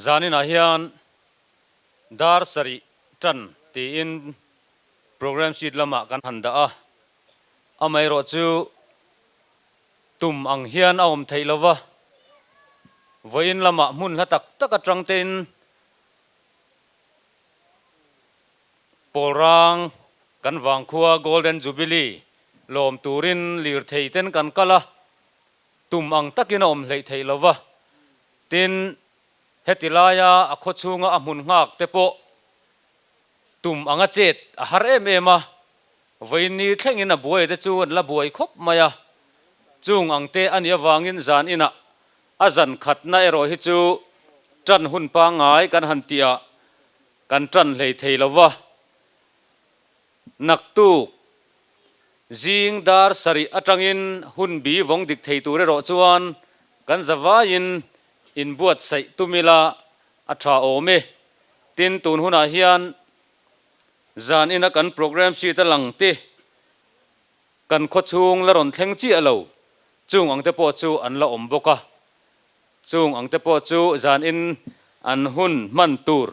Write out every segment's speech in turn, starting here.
Zanin ahian dar sari tan ti in program sheet lama kan handa a amai ro chu tum ang hian aom theilawa voin lama mun la tak tak atang ten polrang kan wang khua golden jubilee lom turin lir thei ten kan kala tum ang takin om hlei theilawa tin hetilaya a khochunga a mun ngak te po tum anga chet a har em ema voini thlengin a buai te chu la buai khop maya chung ang te ania wangin zan ina azan khatna ero hi chu tran hun pa ngai kan hantia kan tran hlei theilawa naktu jing dar sari atangin hun bi wong dik thei tur ro chuan kan zawain in buat sai tumila atha ome tin tun huna hian zan ina kan program si ta langte kan khochung la ron thleng chi alo chung ang te po chu an la om boka chung ang te po chu zan in an hun man tur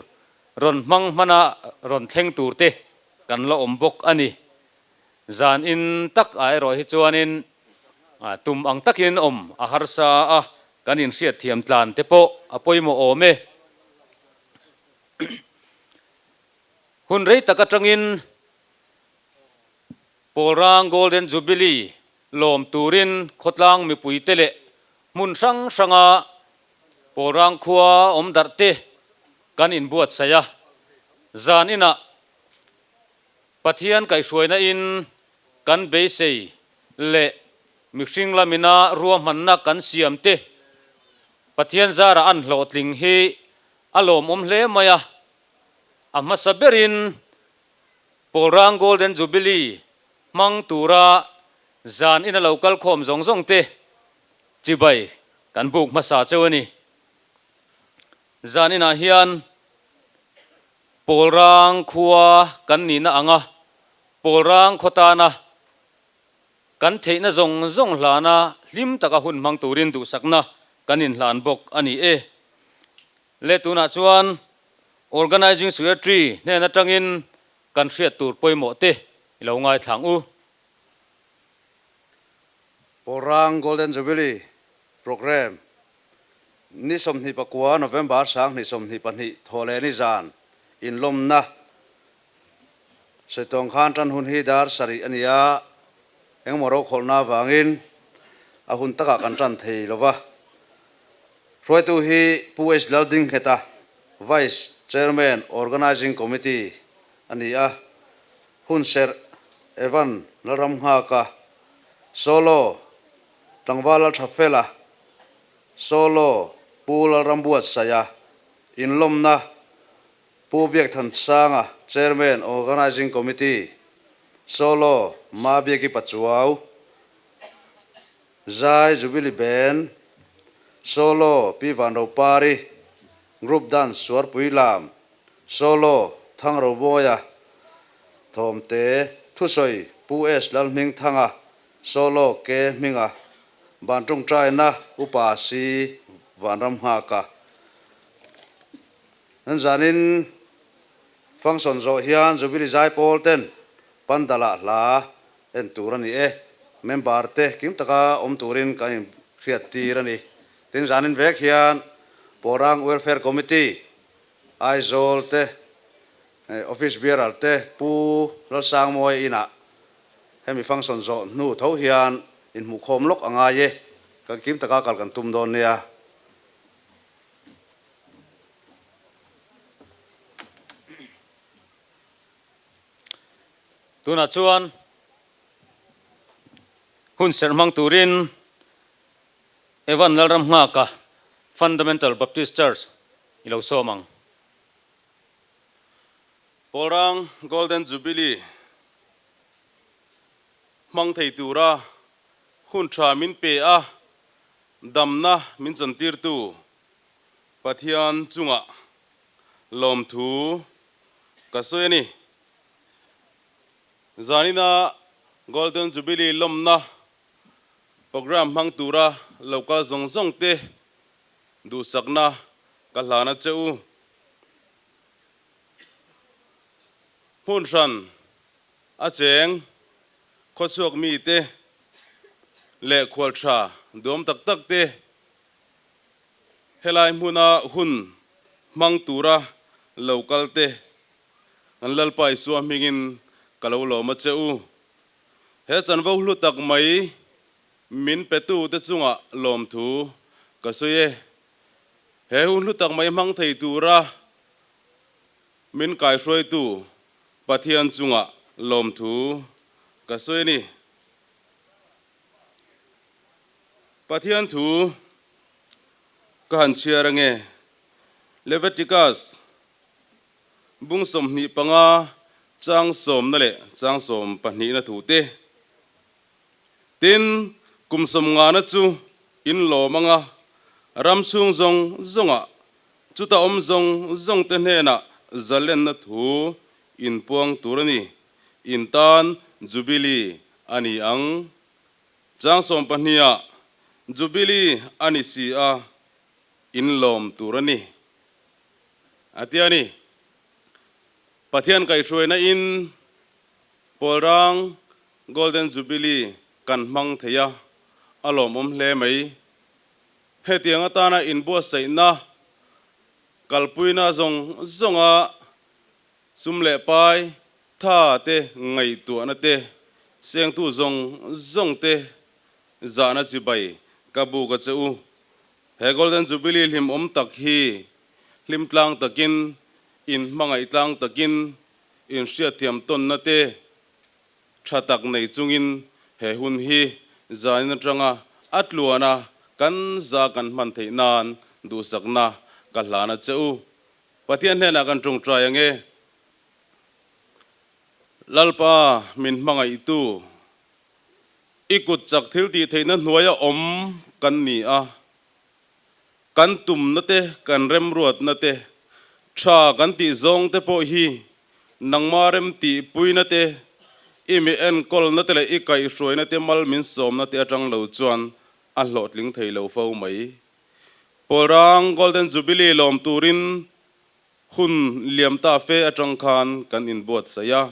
ron mang mana ron thleng tur te kan la om bok ani zan in tak ai ro hi chuanin tum ang takin om a harsa a kanin siat thiam tlan te po apoimo ome hun rei takatangin polrang golden jubilee lom turin khotlang mi pui tele mun sang sanga polrang khua om darte kan in buat saya zan ina pathian kai suaina in kan be sei le mixing lamina ruam manna kan siam te pathian zara an hlotling hi alom om hle maya amma saberin polrang golden jubilee mang tura zan ina local khom zong zong te chibai kan buk masa chewani zan ina hian polrang khua kan ni na anga polrang khotana kan theina zong zong hlana lim taka hun mang turin du sakna kanin hlan bok ani e le tuna chuan organizing secretary ne na tangin kan hriat tur poimo te lo ngai thlang u polrang golden jubilee program ni somni pakwa november sang ni somni pani thole ni zan in lomna setong khan tan hun hi dar sari ania eng moro kholna wangin a hun taka kan tran thei lova roi tu hi ps larding heta vice chairman organizing committee ania hun ser evan laram ha ka solo tangwala thafela solo pula rambuat saya in lomna pu biak than sanga chairman organizing committee solo ma biaki pachuau zai jubilee ben solo pi van ro pari group dance swar puilam solo thang ro boya thomte thusoi pu es lal ming thanga solo ke minga bantung trai na upasi vanram ha ka nan zanin function zo hian jubilee zai polten pandala la en turani e member te kim taka om turin kain khiat tirani tin zanin vek hian porang welfare committee aizol te office bearer te pu lo sang moi ina hemi function zo nu tho hian in mu khom lok anga ye ka kim taka kal kan tum don nia tuna chuan hun sermang turin evan lalram nga ka Fundamental Baptist Church ilo somang Porang Golden Jubilee mang thei tura hun tra min pe a damna min chantir tu pathian chunga lom thu kasoeni zanina Golden Jubilee lomna program mang tura local zong zong te du sakna kalhana cheu hun ran a cheng khosuak mi te le khwal tha dom tak tak te helai huna hun mang tura local te an lal pai su mingin kalo lo ma cheu he chan vo hlu tak mai min petu te chunga lom thu ka soye he hun hlu tak mai mang thei tura min kai hroi tu pathian chunga lom thu ka soye ni pathian thu ka han chia range Leviticus bung som ni panga chang som na le chang som pahni na thu te tin kum som nga na chu in lo manga ram sung zong zonga chu ta om zong zong te ne na zalen na thu in puang turani in tan jubilee ani ang chang som pahnia jubilee ani si a in lom turani atiani pathian kai throi na in Porang Golden Jubilee kan mang theya alom hle mai he tiang atana in bo sai na kalpuina zong zonga sumle pai tha te ngai tu na te seng tu zong zong te zana chi bai kabu ka cheu he Golden Jubilee lim om tak hi lim tlang takin in mangai tlang takin in sia thiam ton na te thatak nei chungin he hun hi zain tanga atluana kan za kan man thei nan du sakna kalana cheu pathian hena kan tung trai ange lalpa min mangai tu ikut chak thil ti theina hnuaya om kan ni a kan tum na te kan rem ruat na te tha kan ti zong te po hi nangmarem ti puina te imi en kol na te le ikai hroi na te mal min som na te atang lo chuan a hlot ling thei lo fo mai Porang Golden Jubilee lom turin hun liam ta fe atang khan kan in bot saya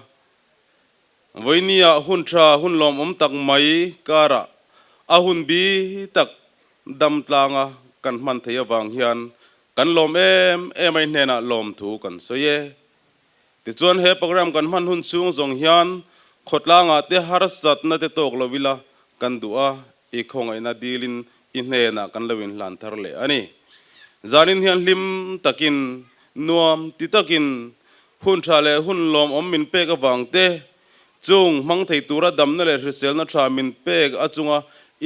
voinia hun tha hun lom om tak mai kara a hun bi tak dam tlanga kan man thei awang hian kan lom em ai nena lom thu kan soye ti chuan he program kan man hun chung zong hian khotlanga te har sat na te tok lovila kan du'a i khongai na dilin i hena kan lawin hlan thar le ani zanin hian lim takin nuam ti takin hun tha le hun lom om min pe ka wang te chung mang thei tura dam na le hrisel na tha min pe a chunga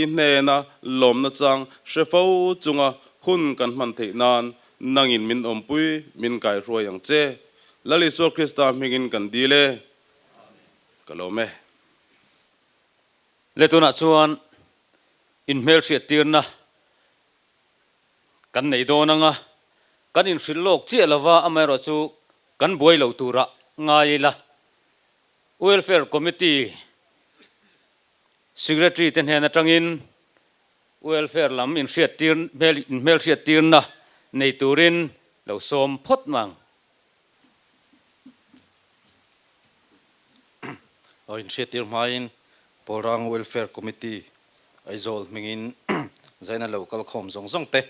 i hena lom na chang shefo chunga hun kan man thei nan nangin min ompui min kai ro yang che lali so krista mingin kan dile kalome letuna chuan in mel hriat tirna kan nei donanga kan in hrilok chi lawa amero chu kan boi lo tura ngaila welfare committee secretary ten hena tangin welfare lam in hriat tir mel hriat tirna nei turin lo som phot mang in setir main Porang Welfare Committee aizol mingin zaina local khom zong zong te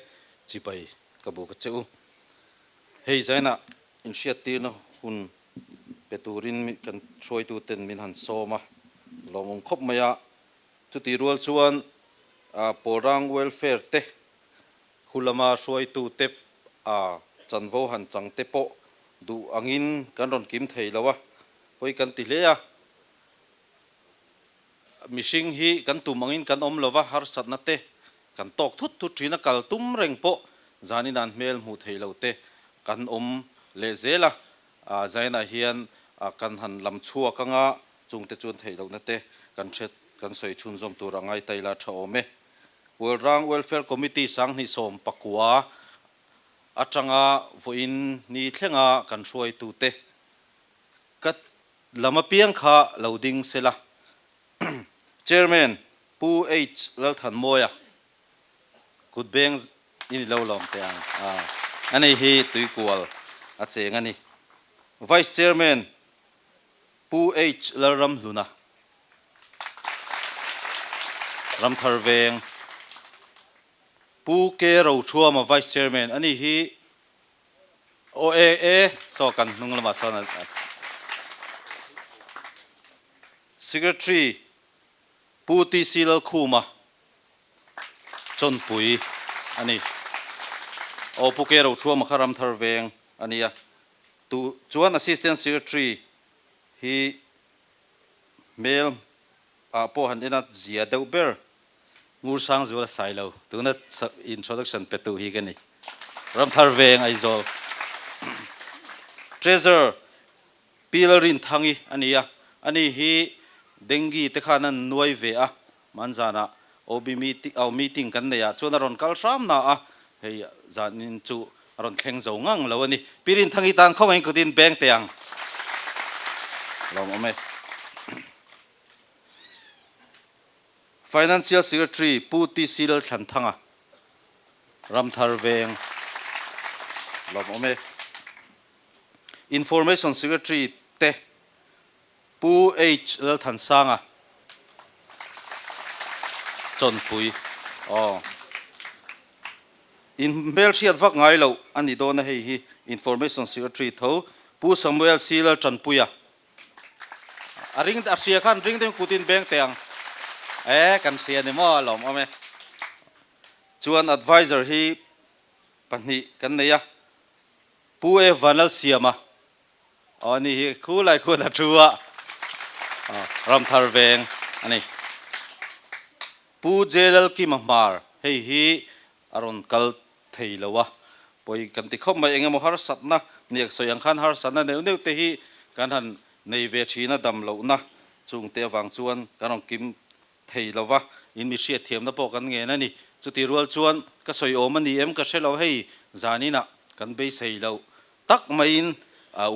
chipai kabu ka cheu hei zaina in setir na hun peturin kan troi tu ten min han soma lomong khop maya chuti rual chuan Porang Welfare te hulama soi tu te chanvo han chang te po du angin kan ron kim thei lawa hoi kan ti leya mishing hi kan tumangin kan om lova har sat na te kan tok thut thut thina kal tum reng po zanin an mel mu thei lo te kan le zela zaina hian kan han lam chua kanga chungte chun thei lo na te kan thet kan soi chun zom tur angai taila tha ome World Welfare Committee sang ni som pakwa atanga voin ni thlenga kan hruai tu te kat lama piang kha loading sela chairman pu h lal than moya good bang in lo lom te ani hi tui kwal a cheng ani vice chairman pu h lal ram luna ram tharveng pu ke ro thua ma vice chairman ani hi o e so kan nunglama sana secretary pu ti silal khuma chon pui ani o pu ke ro thua ma kharam tharveng ania tu chuan assistant secretary hi mel po handina zia deu ber ngur sang zula sailo tuna introduction petu hi gani ram tharveng aizol treasurer pilarin thangi ania ani hi dengi te khanan nuai ve a manjana ob meeting kan ne ya chuna ron kal ram na a hei zanin chu ron thleng zo ngang lo ani pirin thangi tan khawai kudin bank teang lom ome Financial Secretary Puti Silal Chanthanga Ram Tharveng Lom Ome Information Secretary Te Pu H Lal Thansanga Chon Pui in Mel Shiat Vak Ngai Lo Ani Dona Hei Hi Information Secretary Tho Pu Samuel Silal Chanpuya Aring Arsia Khan ring dem Putin Bank Teang kan sia ni mo lom ome chuan advisor hi pani kan neya pu e vanal siama ani hi khulai khula thua ram tharveng ani pu jelal ki mahmar hei hi aron kal theilowa poi kan ti khom mai engemaw har satna niak soyang khan har sanna neu te hi kan han nei ve thina dam lo na chung te wang chuan karon kim thei lova in mi hriat thiam na pawh kan nge na ni chuti rual chuan ka soi om ani em ka hrelo hei zanina kan bei sei lo tak mai in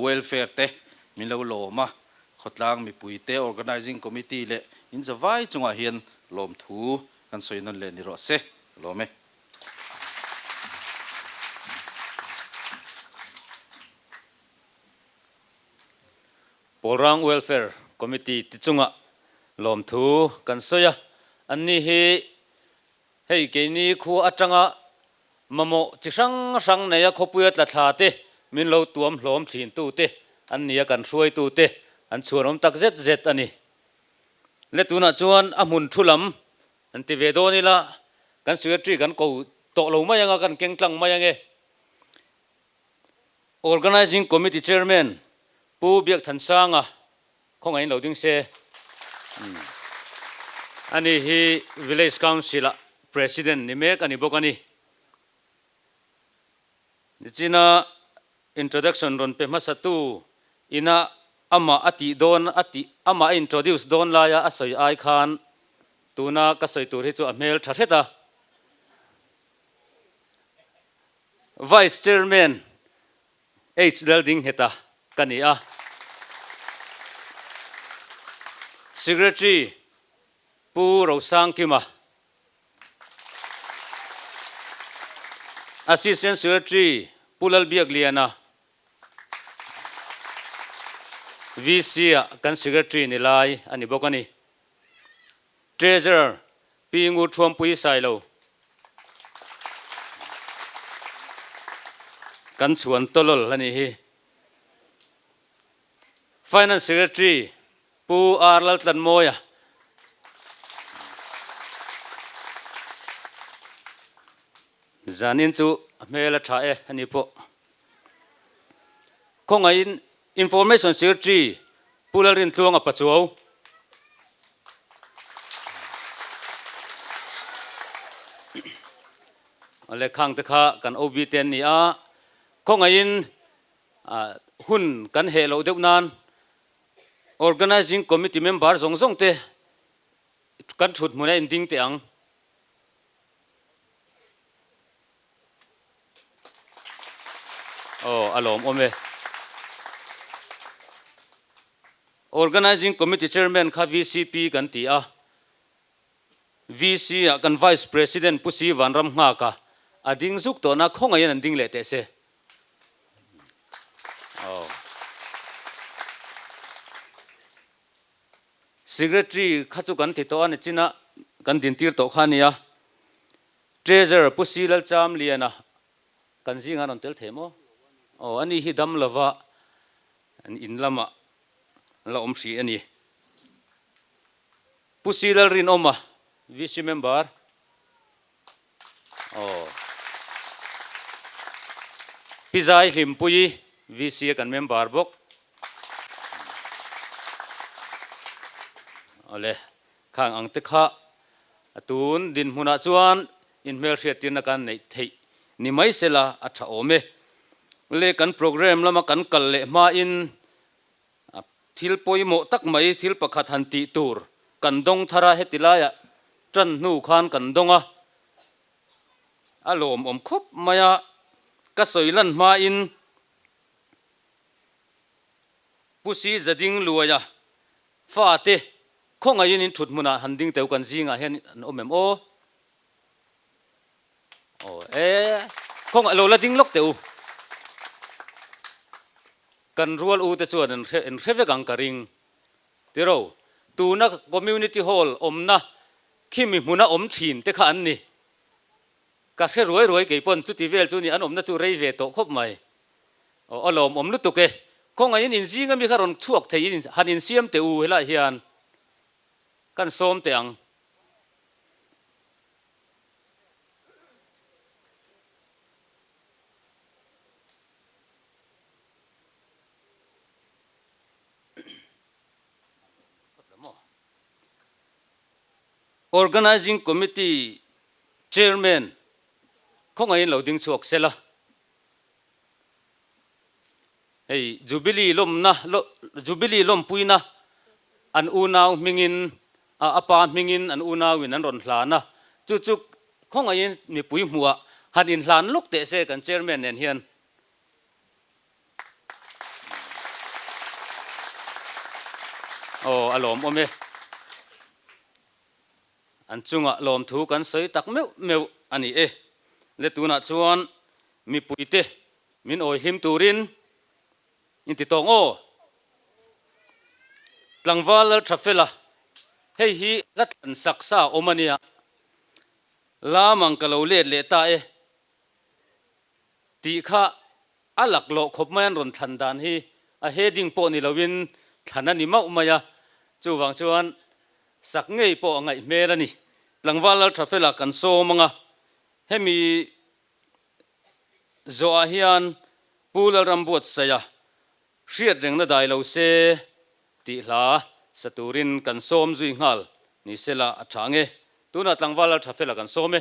welfare te min lo loma khotlang mi pui te organizing committee le in zawai chunga hian lom thu kan soi non le ni ro se lome Polrang Welfare Committee tichunga lom thu kan soya anni hi hei ke ni khu atanga mamo chisang sang neya khopuya tla tha te min lo tuam hlom thin tu te annia kan hruai tu te an chuarom tak zet ani le tuna chuan a mun thulam an ti ve do ni la kan secretary kan ko to lo ma yanga kan kengtlang ma yange organizing committee chairman pu biak than sanga khongai lo ding se ani hi village council president ni mek ani bokani nichina introduction ron pe masatu ina ama ati don ati ama introduce don la ya asoi ai khan tuna ka soi tur hi chu amel theta vice chairman h lelding heta kania secretary pu rosang kima assistant secretary pulal biak liana vc kan secretary ni lai ani bokani treasurer pingu thuam pui sailo kan chuan tolol ani hi finance secretary pu arlal tlan moya zanin chu mela tha e ani po khonga in information secretary pularin tluanga pachuau le khang te kha kan obi ten ni a khongain hun kan he lo deuh nan organizing committee member zong zong te kan thut muna in ding te ang alom ome organizing committee chairman kha VCP kan ti a VC kan vice president pusi vanram nga ka ading zuk to na khongain an ding le te se secretary khachu kan ti to an china kan din tir to khania treasurer pusi lal cham liana kan zinga non tel themo ani hi dam lova an in lama la om si ani pusi lal rin oma VC member Pizai Limpui VC kan member bok ole khang ang te kha atun din huna chuan in mel hriat tin kan nei thei ni mai sela atha ome le kan program lama kan kal le ma in thil poi mo tak mai thil pakhat han ti tur kan dong thara hetilaya tran nu khan kan donga alom om khup maya ka soilan ma in pusi zading luaya fa te khonga yin in thut muna handing teu kan zinga hen omem khonga lo la ding lok teu kan rual u te chuan en reve gang karing tiro tu na community hall omna khimi muna om thin te kha an ni ka khe roi ke pon chu ti vel chu ni an omna chu rei ve to khop mai alom om lu tu ke khonga yin in zinga mi kharon chuak thei in han in siam te u hela hian kan som te ang organizing committee chairman khongai loading chuak sela hey jubilee jubilee lom puina an unaw mingin apa mingin an unaw in an ron hlana chu khongai mi pui hmuwa han in hlan luk te se kan chairman nen hian alom ome an chunga lom thu kan soi tak meu ani le tuna chuan mi puite min oi him turin in ti tong tlangwal trafela hei hi lathan saksa omania lamang kalo le ta ti kha alak lo khop man ron than dan hi a heading po ni lovin thanani mau maya chuwang chuan sak ngei po ngai merani tlangwal trafela kan so manga hemi zo hian pulal rambuat saya hriat rengna dai lo se ti hla saturin kan som zui ngal ni sela athange tuna tlangwal trafela kan some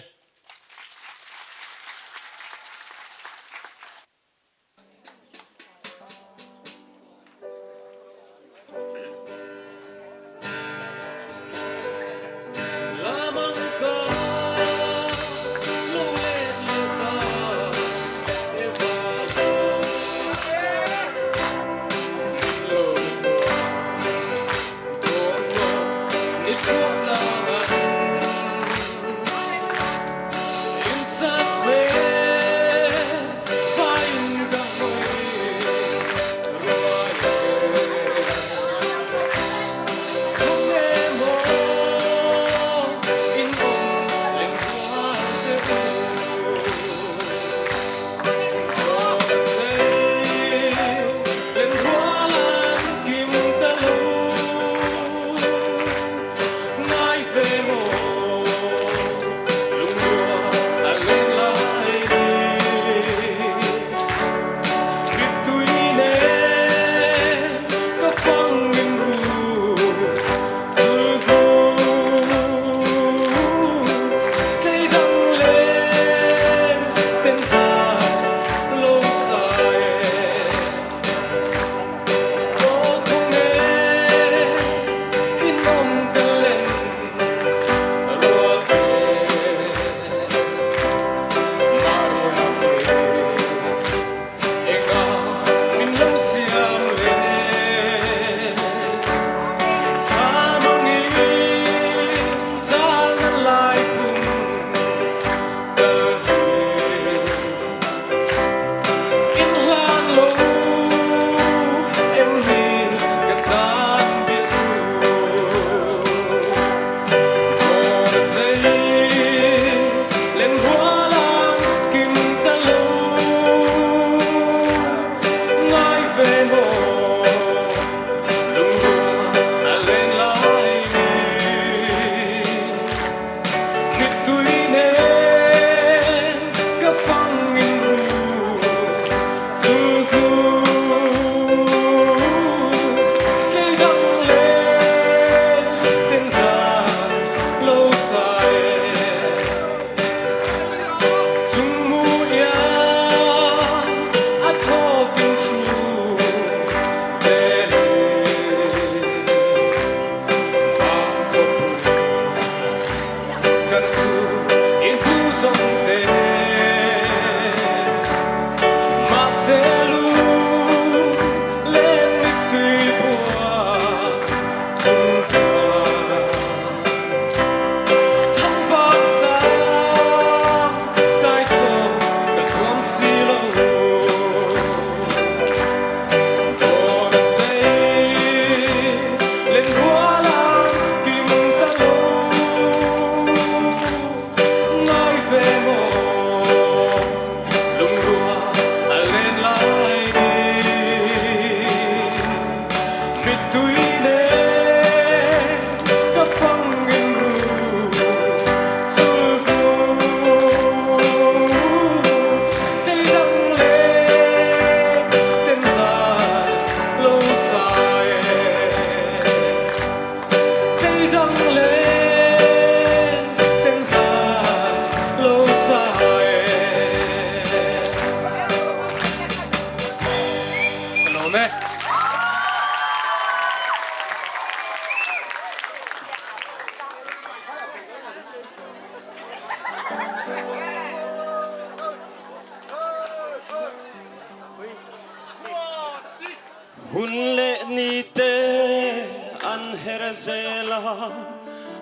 zela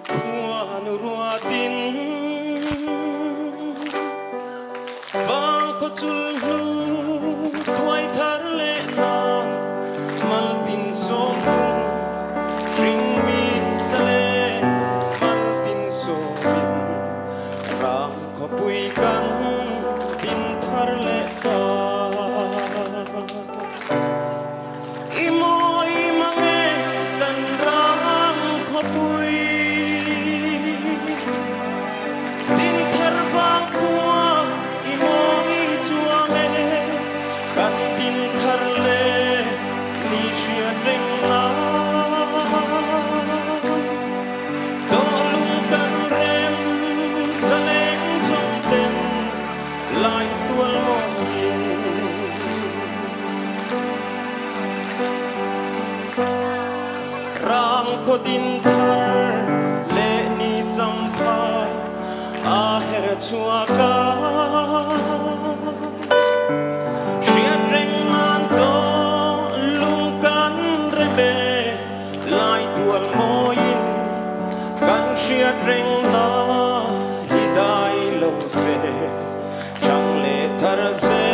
kuan ruatin vang ko chulhu tuai thar le na maltin som ring mi sale maltin somin ram ko pui kan tin thar le ta ko din thar le ni champa a her chua ka rian reng nan to lung kan re be lai tual moin kan rian reng na hidai lo se chang le thar se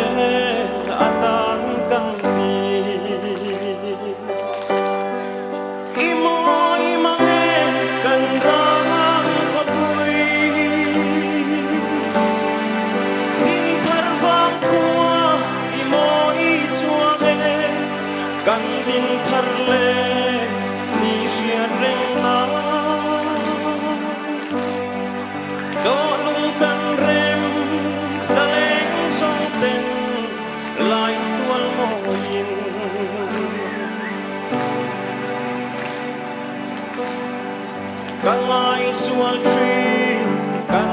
atan kan ti kan din thar le ni sia reng na do lung kan rem saleng song ten lai tual moin kan mai sual tri kan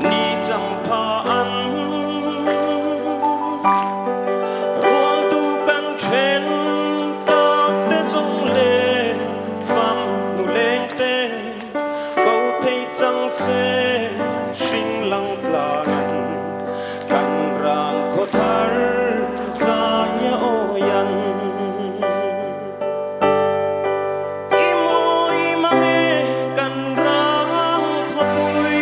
ni champa an se shing lang tlangan kan rang ko thar za ya oyan imoi mange kan rang ko pui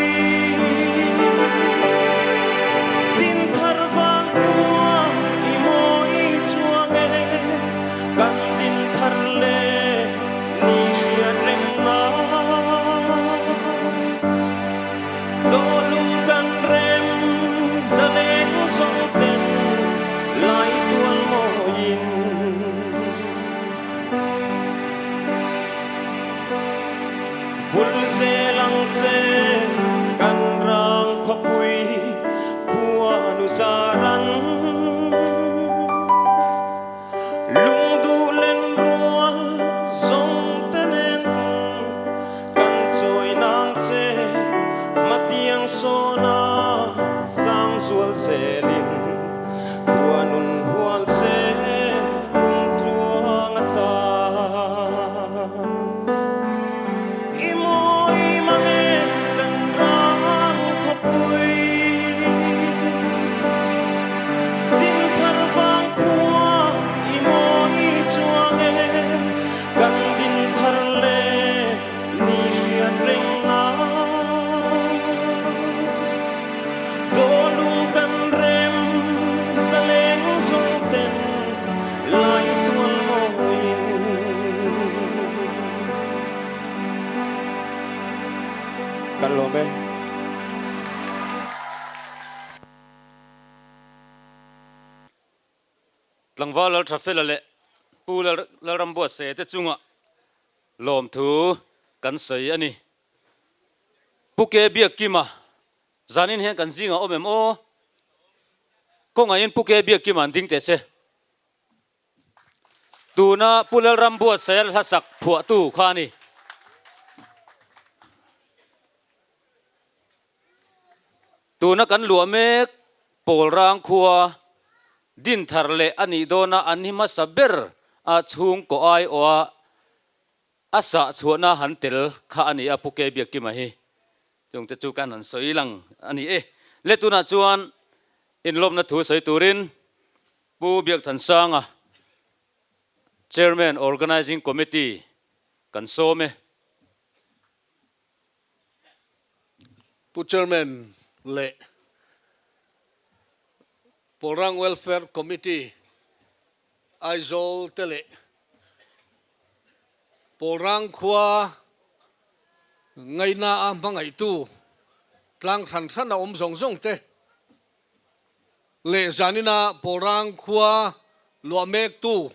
tin thar vang kwa imoi chuange kan tin thar le ni sia reng ma dolung kan rem saleng song ten lai tual moin ful se lang che kan rang khopui khua nu saran lung du len rual song tenen kan choi nang che matiang sona sang sual selin kuanun hual se kung truang ata imoi mange kan rang khopui tin thar vang khua imoi chuange kan din thar le ni ria reng na dolung kan rem saleng song ten lai tual moin kan lo be tlangwa lal trafela le pu la rambo se te chunga lom thu kan sei ani puke biak kima zanin he kan zinga omem o ko ngain puke biak ki man ding te se tuna pulal rambo sel hasak phua tu khani tuna kan luamek pol rang khua din thar le ani dona anima saber a chung ko ai o asa chuana hantel kha ani apuke biak ki ma hi chung te chu kan han soi lang ani e le tuna chuan in lom na thu soi turin pu biak than sanga chairman organizing committee kan so me pu chairman le Polrang Welfare Committee Aizol tele Polrang khua ngày na am ngày tu tlang than than na zong zong te le zanina Polrang khua lo mek tu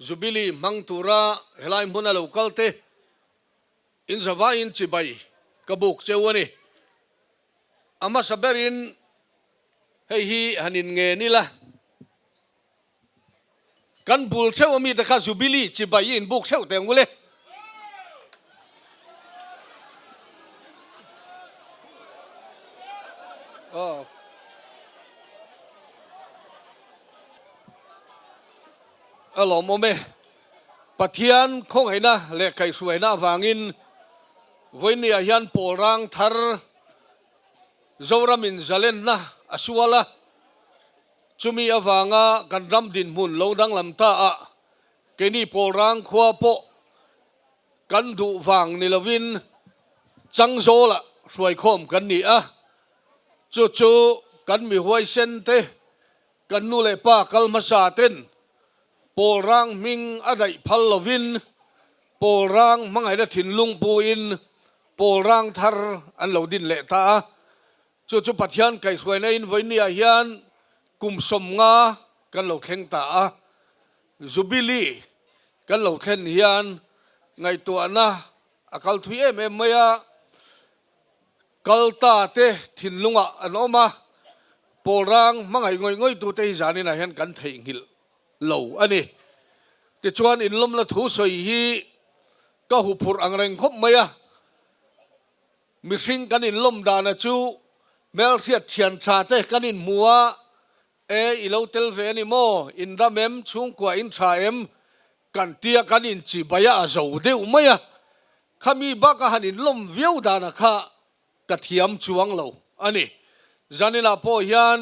zubili mangtura helai muna local te in zawa in chibai kabuk chewani ama saberin hei hi hanin nge nila kan bul chew mi ta kha zubili chibai in buk chew te ngule alo mo me pathian khong haina le kai suaina wangin voinia hian Polrang thar zoramin zalen na asuala chumi awanga kan ram din mun lo dang lam ta a keni Polrang khua po kan du wang ni lovin chang zola suai khom kan ni a chu chu kan mi huai sen te kan nu le pa kal ma sa ten Polrang ming adai phal lovin Polrang mangai da thin lung pu in Polrang thar an lo din le ta chu chu pathian kai suai na in voinia hian kum som nga kan lo thleng ta zubili kan lo thlen hian ngai tu ana akal thui em maya kalta te thin lunga anoma Polrang mangai ngoi ngoi tu te zani na hian kan thei ngil lo ani te chuan in lom la thu soi hi ka hu phur angreng khop maya mi hring kan in lom dana chu mel thiat thian tha te kan in muwa ilo tel ve ni mo in da mem chung kwa in tha em kan tia kan in chi baya zo de umaya khami ba ka han in lom viau dana kha ka thiam chuang lo ani zanina po hian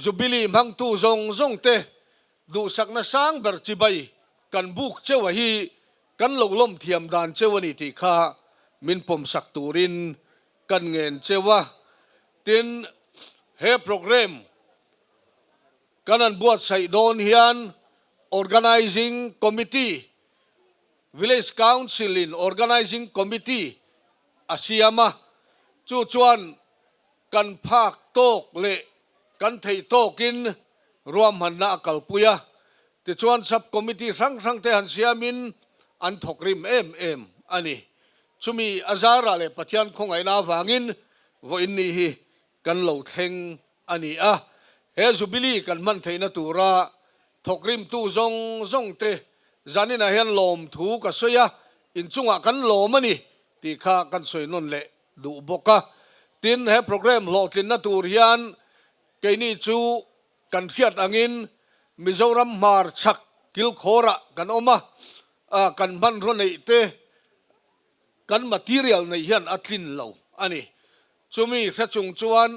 zubili mang tu zong zong te du sakna sang ber chi bai kan buk chewa hi kan lo lom thiam dan chewani ti kha min pom sak turin kan ngen chewa tin he program kanan buat sai don hian organizing committee village council in organizing committee asiama chu chuan kan phak tok le kan thei tokin ruam hanna kalpuya ti chuan sub committee rang rang te han siamin an thokrim em ani chumi azara le pathian khongai na wangin vo inni hi kan lo theng ani he zubili kan man theina tura thokrim tu zong zong te zanina hian lom thu ka soya in chunga kan lom ani ti kha kan soi non le du boka tin he program lo tin na tur hian keini chu kan khiat angin Mizoram mar chak kil khora kan oma kan ban ro nei te kan material nei hian atlin lo ani chumi phechung chuan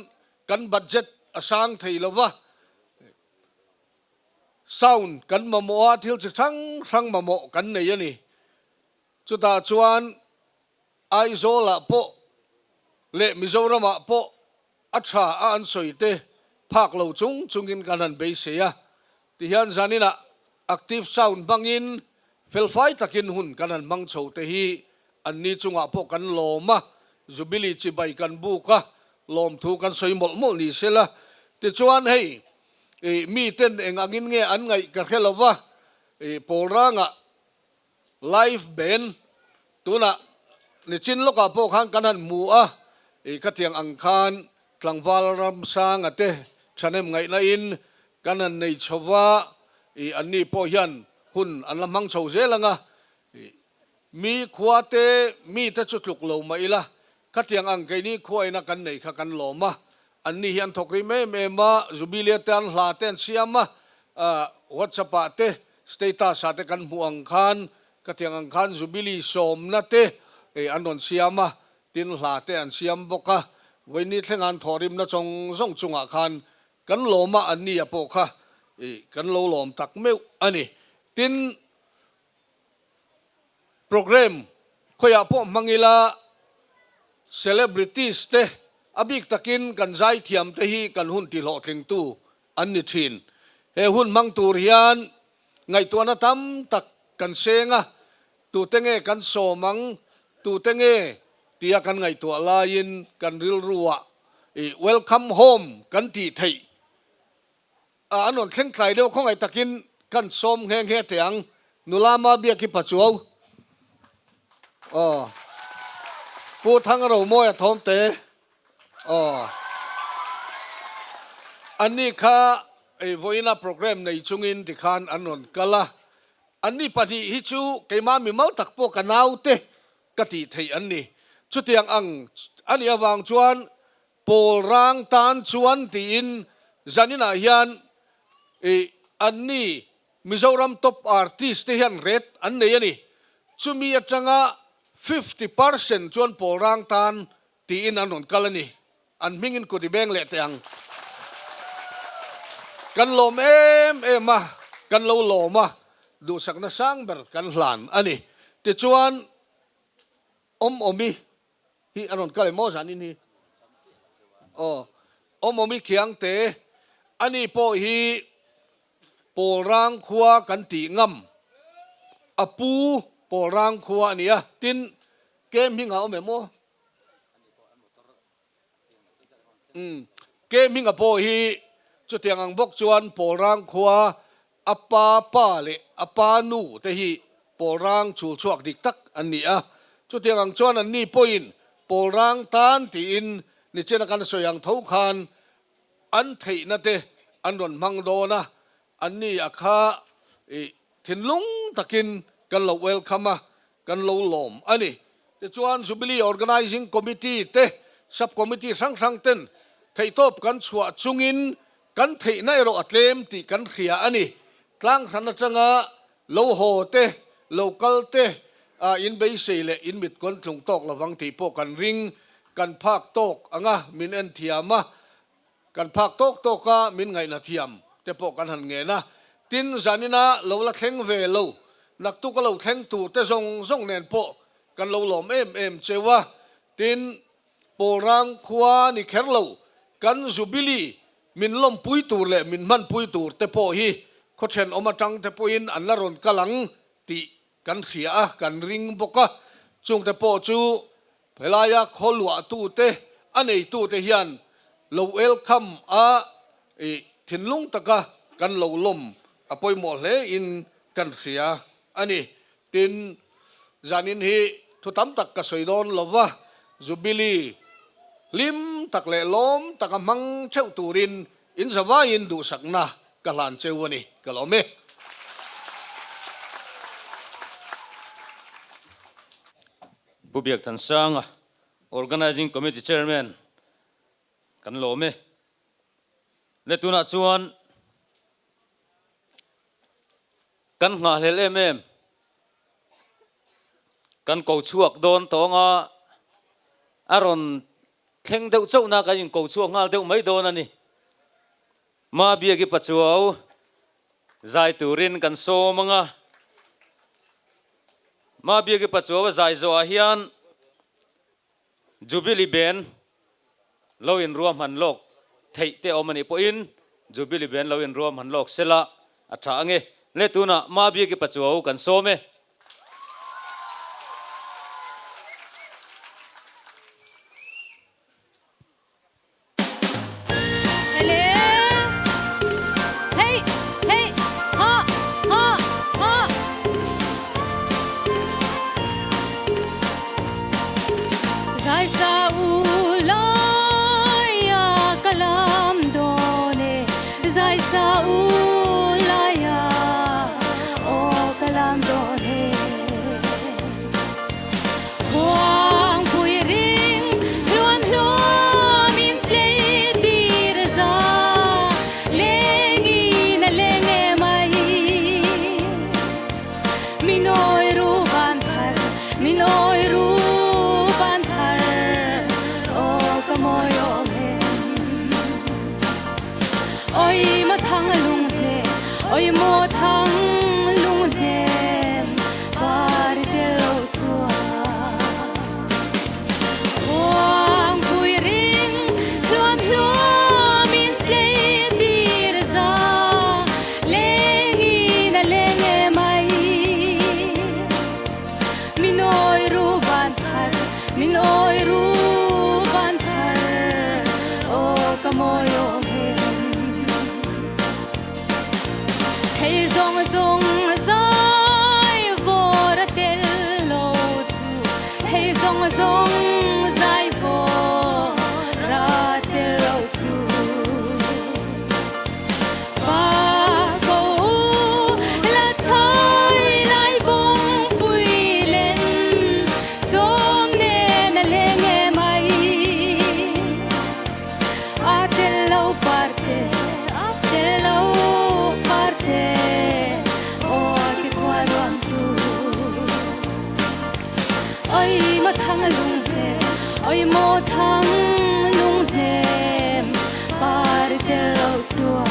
kan budget asang thei lova sound kan mamoa thil chi thang mamo kan nei ani chuta chuan aizola po le Mizoram po acha an soite phak lo chung chungin kanan be se ya ti hian zanina active sound bangin felfai takin hun kanan mang chho te hi anni chunga po kan loma zubili chi bai kan buka lom thu kan soi mol mol ni sela ti chuan hei mi ten eng angin nge an ngai ka khelova Polranga live band tuna ni chin loka po khang kanan mu katiang angkhan tlangwal ram sang ate chanem ngai na in kanan nei chowa anni po hian hun anlamang chho zelanga mi khuate mi ta chutluk lo maila katiang ang kai ni khuaina kan nei kha kan loma anni hian thokri me ma jubilia tan hla ten siama whatsapp te status ate kan muang khan katiang ang khan jubili som na te anon siama tin hla te an siam boka voini thengan thorim na chong zong chunga khan kan loma anni apo kha kan lo lom tak meu ani tin program khoya po mangila celebrities te abik takin kan zai thiam te hi kan hun ti lo tling tu an ni thin he hun mang tur hian ngai tuana tam tak kan senga tu tenge kan so mang tu tenge tia kan ngai tu lain kan ril ruwa welcome home kan ti thei anon thleng tlai deuh khong ai takin kan som heng he tiang nulama bia ki pachuau pu thang ro mo ya thom te ani kha voina program nei chungin ti khan anon kala ani pani hi chu keima mi mau tak po kanau te kati thei anni chutiang ang ani awang chuan pol rang tan chuan ti in zanina hian anni Mizoram top artist te hian ret an nei ani chumi atanga 50% chuan pol rang tan ti in anon kalani an mingin ko di beng le teang kan lom ma kan lo loma du sak na sang ber kan hlan ani ti chuan omi hi anon kale mo san ini omi khiang te ani po hi pol rang khua kan ti ngam apu pol rang khua ania tin kem hinga ome mo kem hinga po hi chu tiang ang bok chuan pol rang khua apa pa le apa nu te hi pol rang chu chuak dik tak ania chu tiang ang chuan an ni poin pol rang tan ti in ni chena kan soyang thau khan an thei na te an ron mang do naอันนี้อาคาถิ่นลุงตะกินกันเราเวลคัมกันเราหลอมอันนี้แต่ชวนสุบิลี organizing committee เตะ sub committee สังเต้นไทยทบกันสวดจุงินกันไทยในเราอัดเลมตีกันเขียอันนี้กลางสันจังะเราโหเตะเราเกลเตะอินเบย์เซเลอินมิดคนถงตอกระวังตีพวกกันริงกันภาคตกอ่ะมินเอ็นเทียมกันภาคตกกะมินไงนาเทียมแต่พวกกันหันเงนะตินจานินะเราละแข่งเวลนักตุกเราแข่งตูแต่ส่งเนินโปกันเราหลอมเจวะตินโปรังขวานี่แค่เรากันจูบิลีมินลมปุยตูเลยมินมันปุยตูแต่พอฮีเขาเช่นออกมาจังแต่พออินอันละรอนกำลังติกันเขียกันริงบกะจงแต่พอจูเวลายาขอหลวตูเตอันไหนตูเตเฮียนเราเอลคัมถิ่นลุงตะกะกันเหลาลมอภัยหมดเลยอินกันเสียอันนี้ตินจานินฮีทุตำตักกะสวยโดนลวะจูบิลีลิมตักเล่ลมตักมังเช่าตูรินอินสวาอินดูสักนะกะลานเจวนี่กะลอมเมผู้เบียกทันสัง organizing committee chairman กันโลเมเลตุนัชวนกันหาเลเลเมมกันกูชวกโดนตองอารอนเข่งเดาเจ้านากันยังกูชวกงาเดาไม่โดนนี่มาเบียกิปัจจุบันใจตูรินกันโซมังมาเบียกิปัจจุบันใจโซอาฮิอันจูบิลีเบนเราอินรวมหันโลกไทยเตอมันอีปอินจูบิลีเบนเราอินรวมหันโลกเสละอัฐางเงเลตุนะมาเบียกิปัจจุบันกันโซเมKalam do ngày rong rong dài vô ra te lâu tu và câu là thay lại bông bụi lên dôm nên lên nghe mày a te lâu parte o ti qua loan tu ôi mà thang lung thế ôi mô thang lung thế parte lâu chua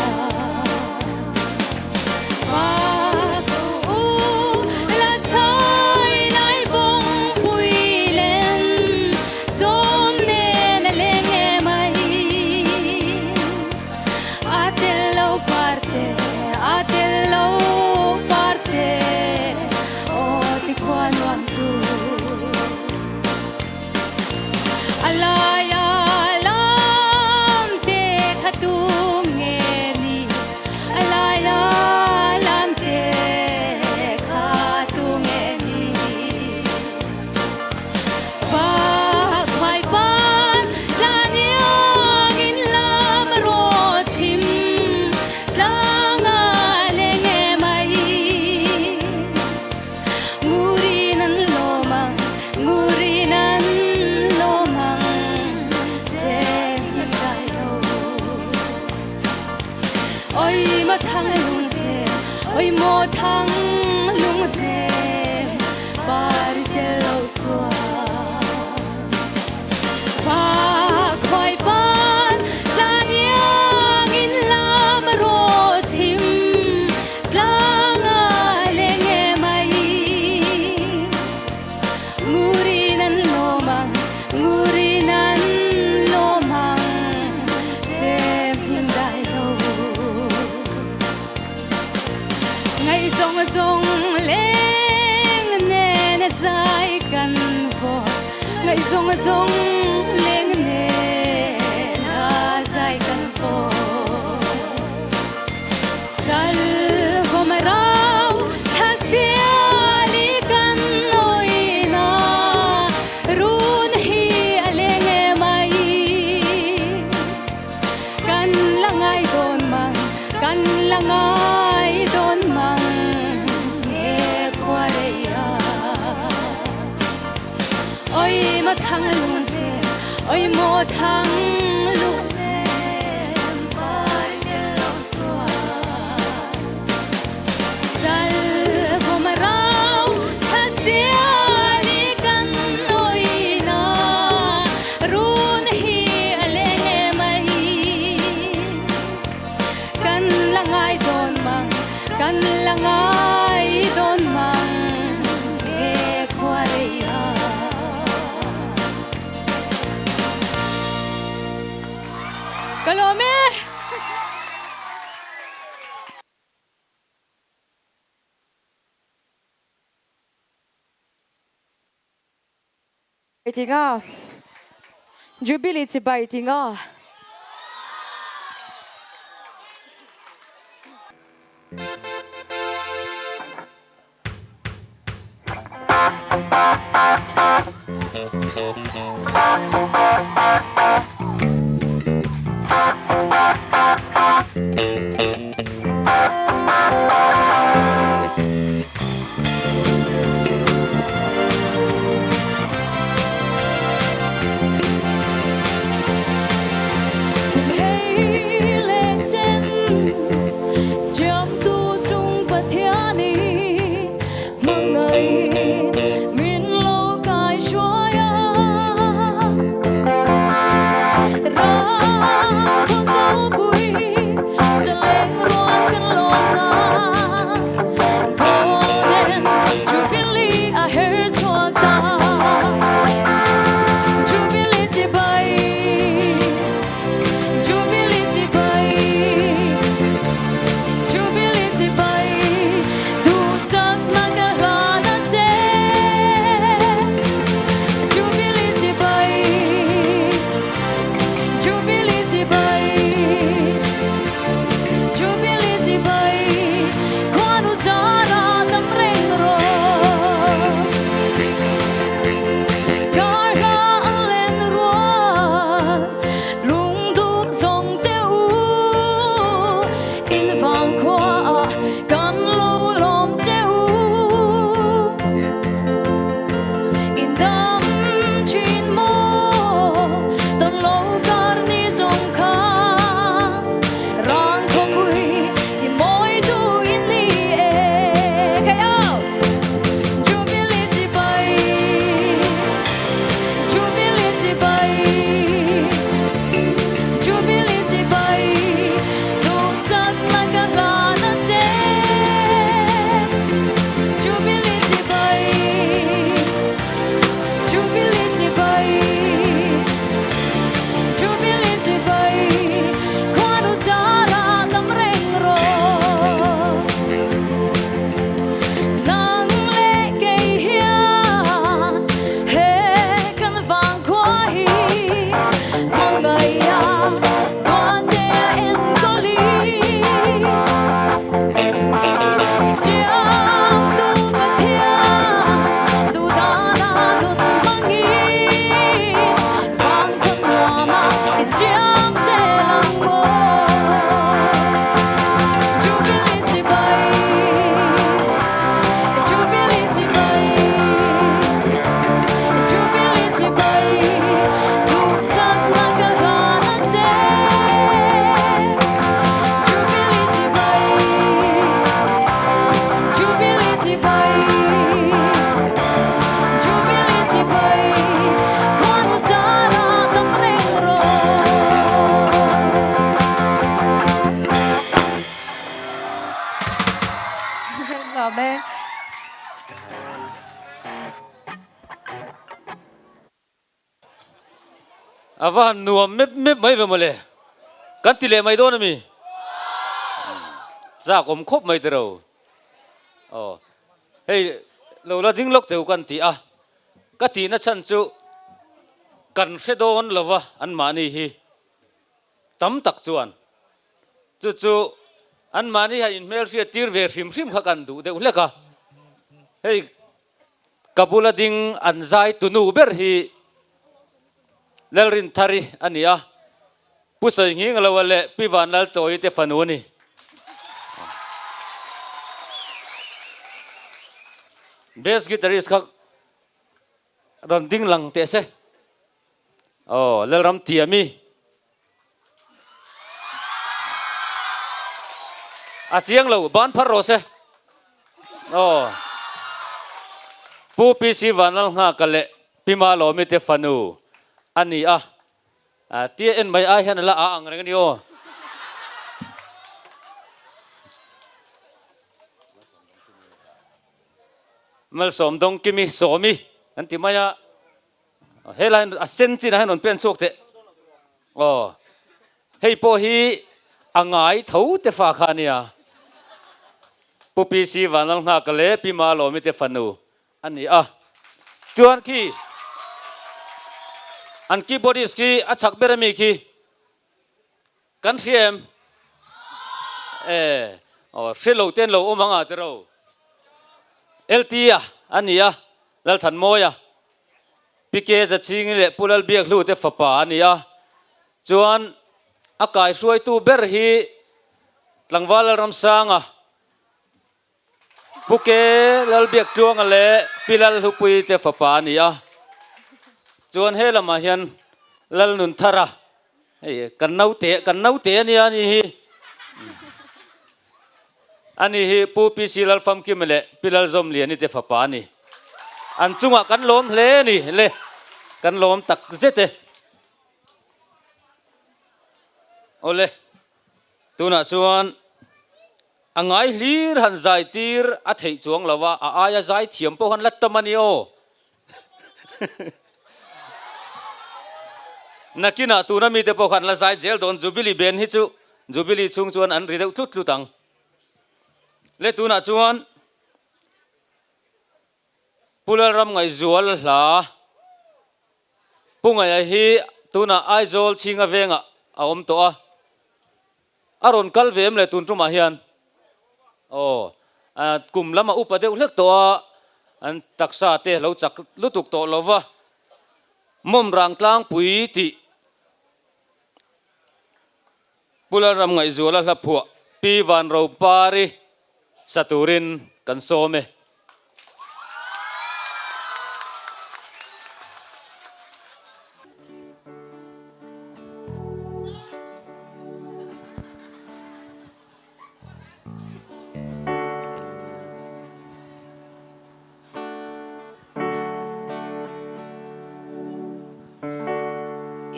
và câu là thay lại bông bụi lên dôm nên lên nghe mày a te lâu parte o ti qua loan tu alaya lam te khatu nghe ni alaya lam te khatu nghe ni ba khoai ban la niang in lam ro chim la nga le nghe mai ngurinan lomang che dai lo ôi mà thang lung thế ôi mô thang lung thế bar te lâu xua và khoai ban la niang in lam ro chim la nga le nghe mai ngurinan lomang che dai lo ngày rong rong lên nè dài căn vô ngày rong rong lên nè dài căn vô chal hôm rau tha sia li căn oi na run hi ale nghe mai kan langai don mang kan langai don mang nghe qua đây ôi mà thang lung thế ôi mô thang lung thế phải te lâu chua chal hôm rau tha sia li căn oi na run hi ale nghe mai kan langai don mang kan langai don mang nghe qua đây Kalome Tinga jubility by tinga Hãy subscribe cho kênh Ghiền Mì Gõ để không bỏ lỡ ava nuam mep mai ve mole kan ti le mai do na mi za kom khop mai tero hey lo la ding lok teu kan ti a ka ti na chan chu kan hre don lova an mani hi tam tak chuan chu an mani ha in mel ria tir ve hrim kha kan du deuh leka hey kabula ding an zai tunu ber hi lalrin thari ania pusai nging lawale piwan lal choi te fanuni bass guitarist khak ron ding lang te se lalram tiami a chiang lo ban phar ro se pu pi si wanal nga kale pima lo mi te fanu ani tia en mai ai han la ang reng ni o mal som dong kimi somi an ti maya headline a sen chi na hanon pen sok te hei po hi angai thau te fa khania pupi si wanal nga kale pima lo mi te fanu ani chuan ki an keyboardist ki achak berami ki kan thiam shelo ten lo omanga tero LT ania lal than moya pike za ching le pulal biak hlu te fapa ania chuan akai suai tu ber hi tlangwal ram sanga puke lal biak tuang le pilal hupui te fapa ania chuan he lama hian lal nun thara kan nau te ania ni hi ani hi pu pi silal fam ki mele pilal zom li ani te fapa ni an chunga kan lom hle ni le kan lom tak zete ole tuna chuan angai hlir han zai tir a thei chuang lawa aya zai thiam po han lat tamani o nakina tuna mi te po khan la zai zel don jubilee ben hi chu jubilee chung chuan an ri deuh tlut tang le tuna chuan pulal ram ngai zual hla pungai hi tuna aizol chinga venga aom to aron kal vem le tun tuma hian kum lama upa deuh hlek to an taksa te lo chak lutuk to lova mom rang tlang pui ti pulal ram ngai zual hla phua pi van ro pari saturin kan some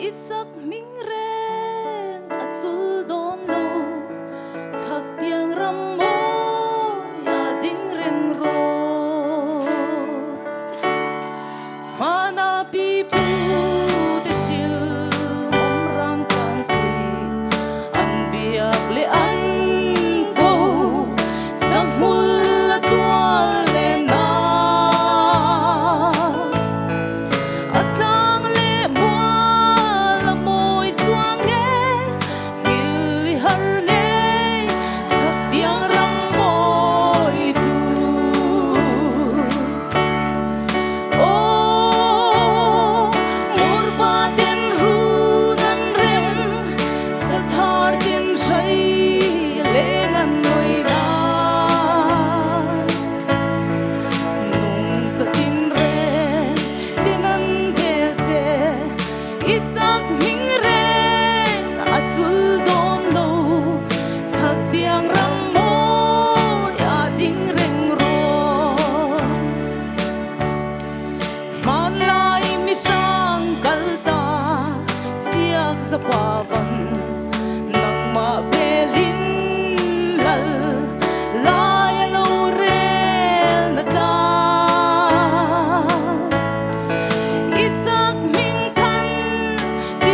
isak ming reng at suldon lo chak tiang ram mo ya ding reng ro mana pi pu de sil mom rang kan tui an biak le an go samul la tual le na atlang le mual la moi chuang nge mil har nge chak tiang ram moi tu mor ba ten ru nan rem sa thar tin sai le ngan noi da nung cha tin re tinan bel che isak ming reng achul don lo chak tiang ram mo ya ding reng ro man lai mi sang kalta siak sa pavan nang ma belin lal lai lo rel na ta isak min kan ti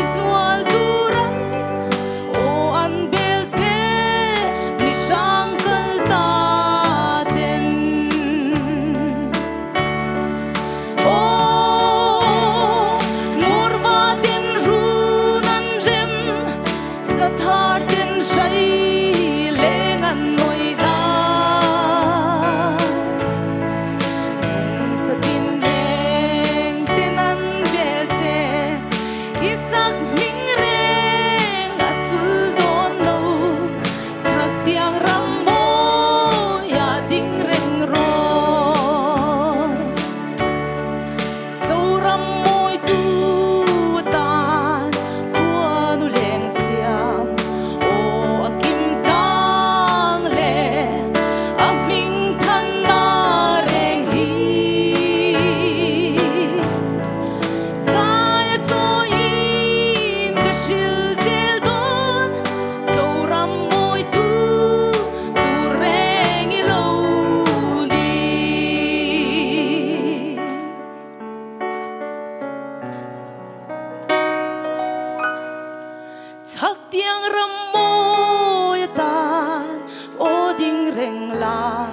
chắc tiếng râm môi tan ô đinh reng la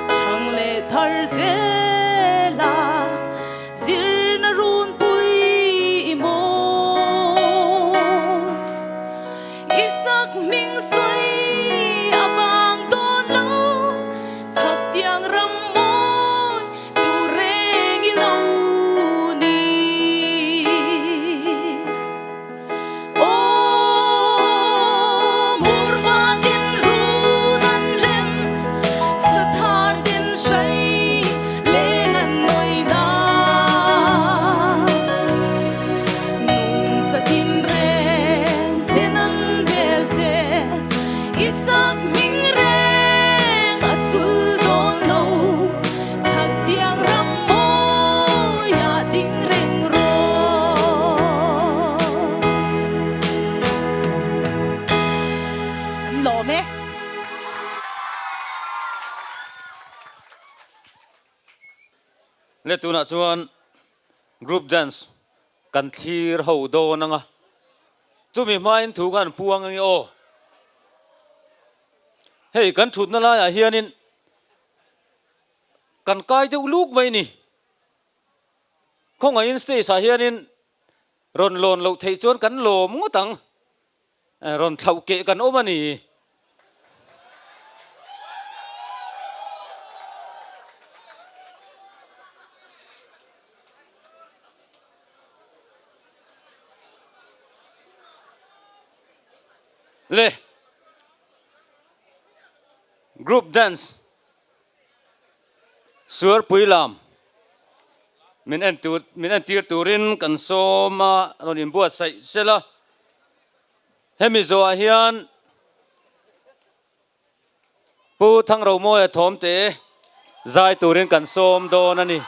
chẳng lệ thar dễ la zir na run pui mo isak ming xoay abang don lo chắc tiếng râm môi tu reng lâu ni isak ming reng at sul don lo chắc tiếng râm môi ya ding reng ro lo me le tuna chuan group dance kan thlir ho do nanga chumi main thu kan puang angi o hei kan thut na la ya hianin kan kai te uluk mai ni khonga in stage sa hianin ron lon lo thei chuan kan lo mutang ron thau ke kan omani le group dance sur puilam min en tir turin kan soma ron in buat sai sela hemi zo a hian pu thang ro mo e thom te zai turin kan som do na ni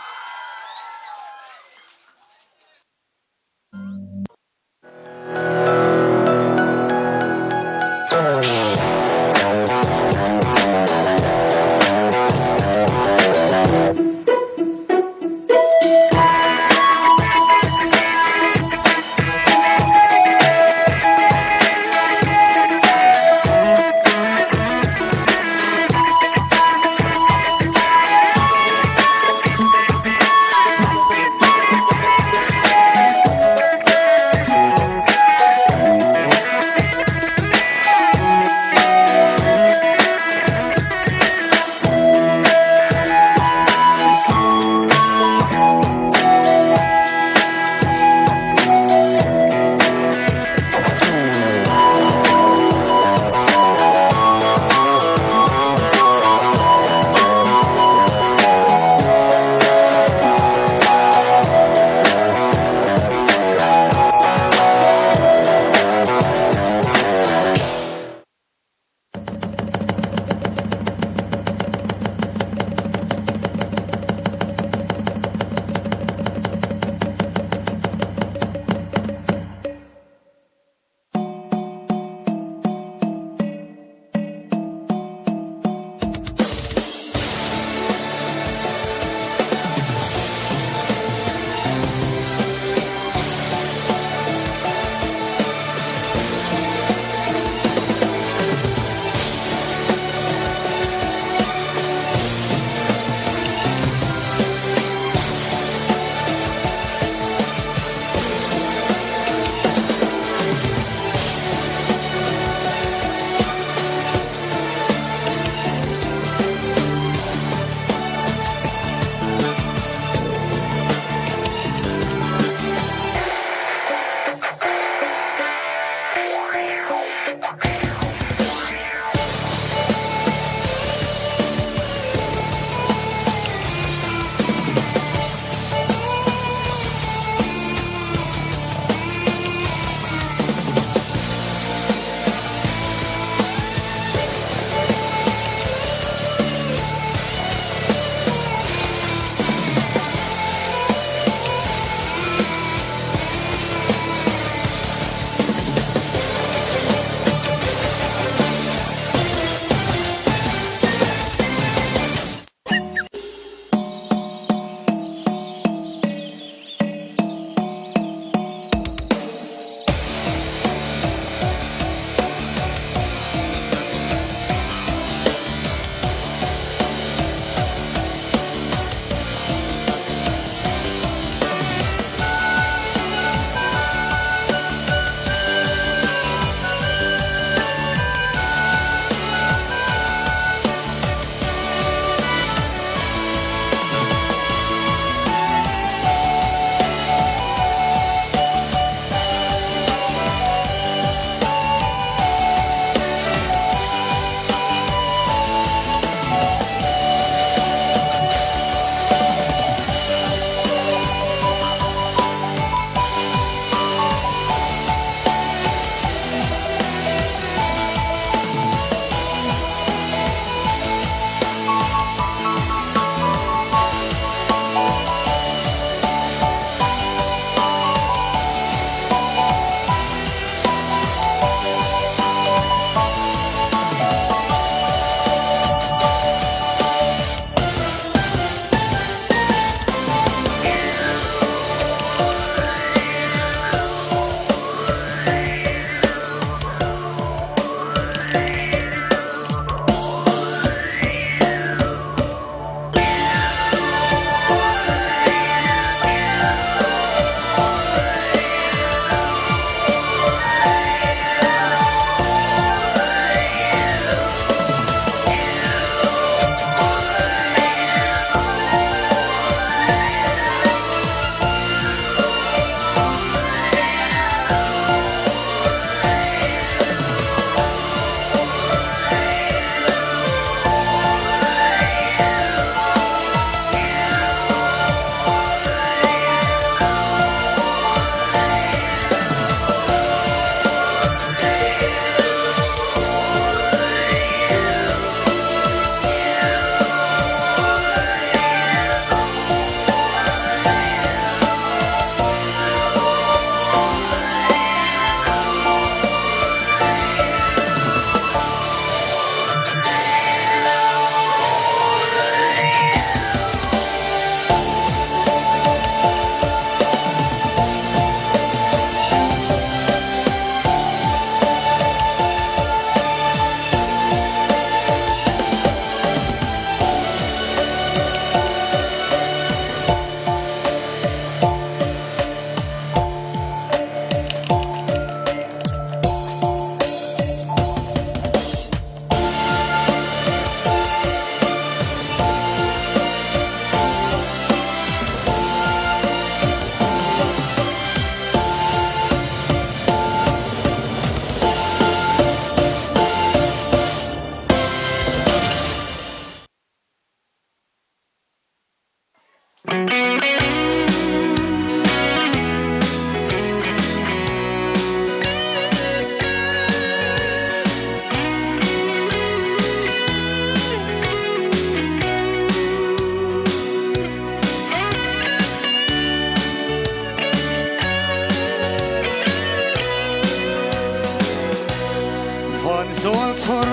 Zol thor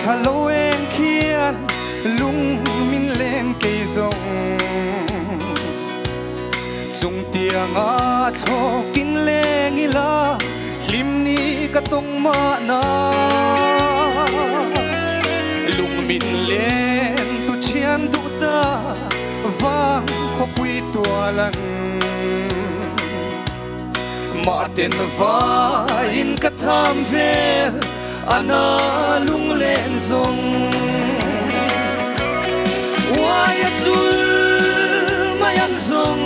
thalo en khian lung min len ke zong chung tianga thokin leng ila limni ka tong ma na lung min len tu chian du ta vang kho pui tualan ma ten va in ka tham vel ana lung len zong waya chul mayan zong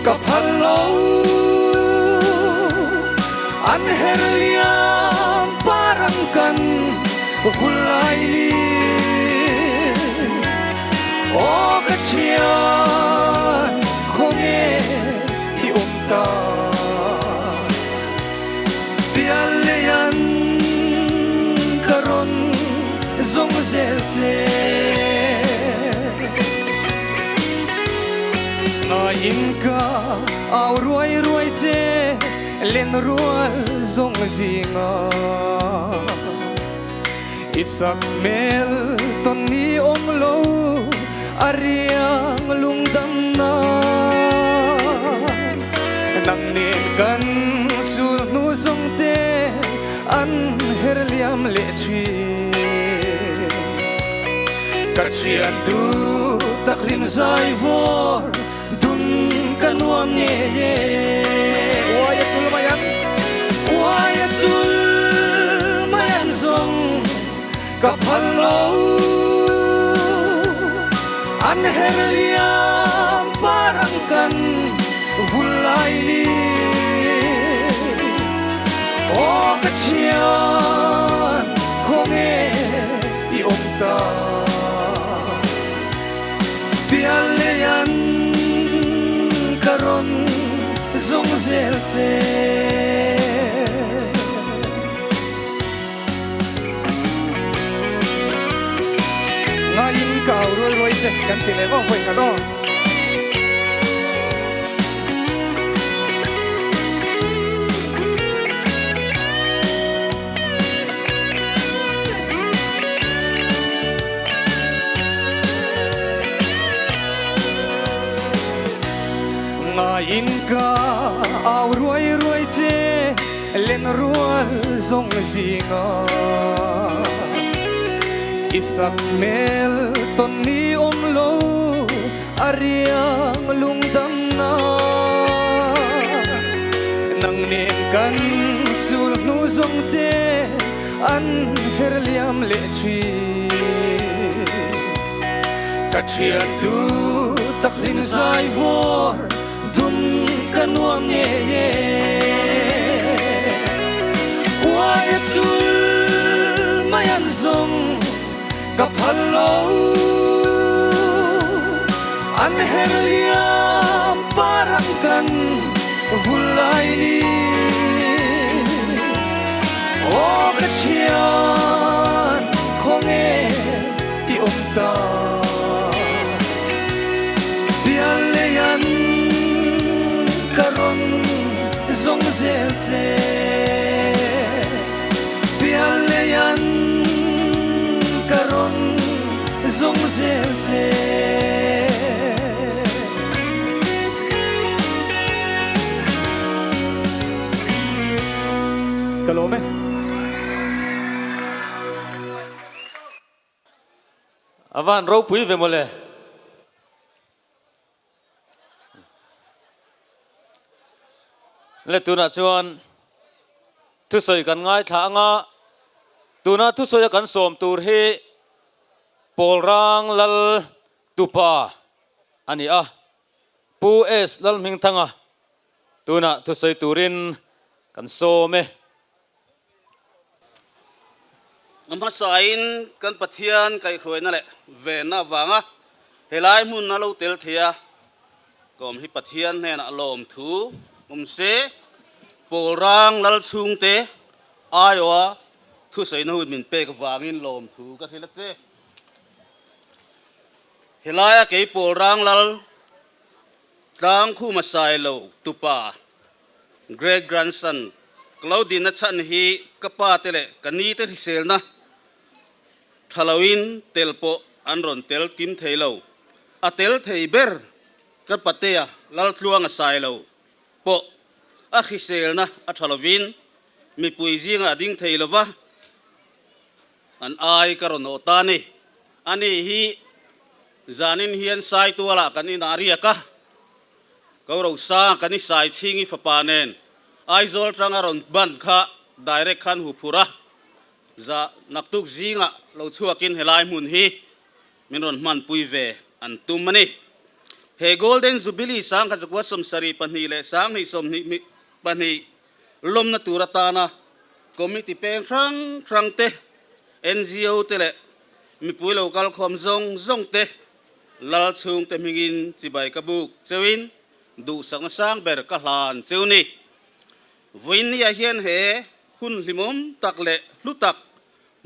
ka phalo an herliam parang kan hulai li o ka chian khonge hi ta pialeyan karon zong zel se ngayin ka au ruai ruai che len rual zong zinga isak mel ton ni om lo ariang lungdam na nang nen kan sul nu zong te an herliam le chui kachian tu takrim zai vor dun kanuam nge ye waya chul mayan zong kapalo an herliam parang kan vulai li o kachian khonge i omta pialeyan karon zong zel se ngayin kau roi roi se kan tile mo voi ngado ngayin ka au ruai ruai che len rual zong zinga isak mel ton ni om lo ariang lungdam na nang nen kan sul nu zong te an herliam le chui kachian tu taklim zai vor dun kanuam nge ye waya chul mayan zong kapalo an herliam parang kan vulai li o kachian khonge i omta pialeyan karon zong zel se pialeyan karon zong zel se kalome avan ro pui ve mole le tuna chuan thu soi kan ngai tha anga tuna thu soi kan som tur hi polrang lal tupa ani a pu es lal ming thanga tuna thu soi turin kan some ngam sain kan pathian kai khroi na le ve na wanga helai mun na lo tel thia kom hi pathian ne na lom thu se polrang lal chung te ayo thu sei no min pe ka wangin lom thu ka thila che helaya ke polrang lal tang khu masai lo tupa great grandson Claudin na chan hi kapa tele kani te sel na Thalawin telpo anron tel kim thailo a tel thei ber ka patea lal tluang a sai lo po a khisel na a Thalawin mi puizinga ding theilowa an ai karon otani ani hi zanin hian sai tuala kani naria ka kauro sa kani sai chingi fapanen ai zol trangaron ban kha direct khan hu phura za naktuk zinga lo chuakin helai mun hi minron man puive an tumani he golden jubilee sang kha jakwa som sari panhi le sang ni som ni panhi lom na turatana committee peng rang te NGO te le mi pui local khom zong te lal chung te mingin chibai kabuk chewin du sang ber ka hlan chewni voin ni a hian he hun limom tak le lutak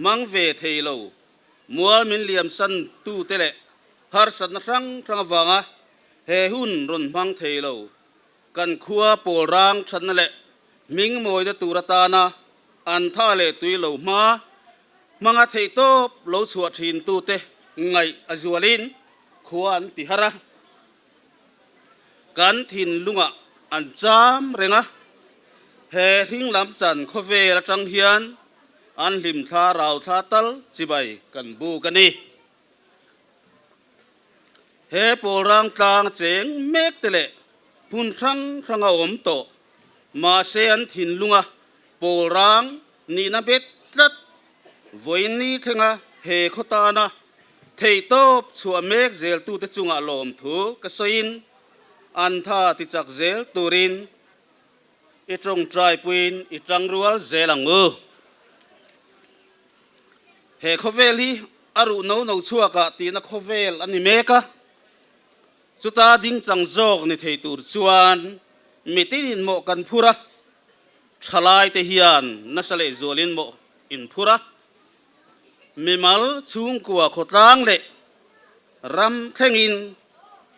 mang ve theilo mual min liam san tu te le har san rang wanga he hun ron mang theilo kan khua pol rang than le ming moi da turatana an tha le tuilo ma manga thei to lo chuat thin tu te ngai azualin khuan ti hara kan thin lunga an cham renga he hring lam chan khove la tang hian an lim tha rau tha tal chibai kan bu kani he polrang tlang cheng mek tele phun ranga om to ma se an thin lunga polrang ni na bet tlat voin ni thenga he khotana thei top chua mek zel tu te chunga lom thu ka soin an tha ti chak zel turin itrong trai puin itrang rual zelangu he khovel hi aru no chuaka ti na khovel ani meka chuta ding chang jok ni thei tur chuan mitirin mo kan phura thalai te hian nasale zolin mo in phura mimal chung kwa khotang le ram thengin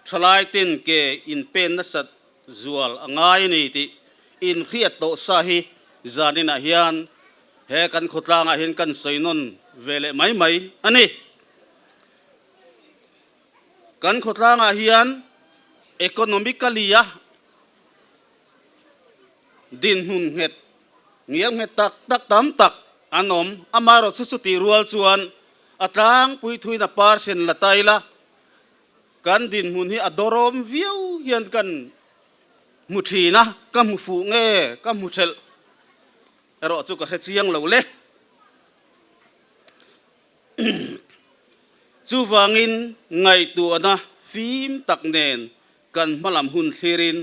thalai tin ke in pen na sat zual angai ni ti in khiat to sahi zanina hian he kan khotlanga hin kan soinon vele mai ani kan khotlanga hian economically ya din hun het ngiang het tak tam tak anom amaro susuti rual chuan atang pui thui na parsen la taila kan din hun hi adorom viau hian kan muthina kam fu nge kam muthel ero chu ka hechiang lo le chu wangin ngai tu ana phim tak nen kan malam hun thirin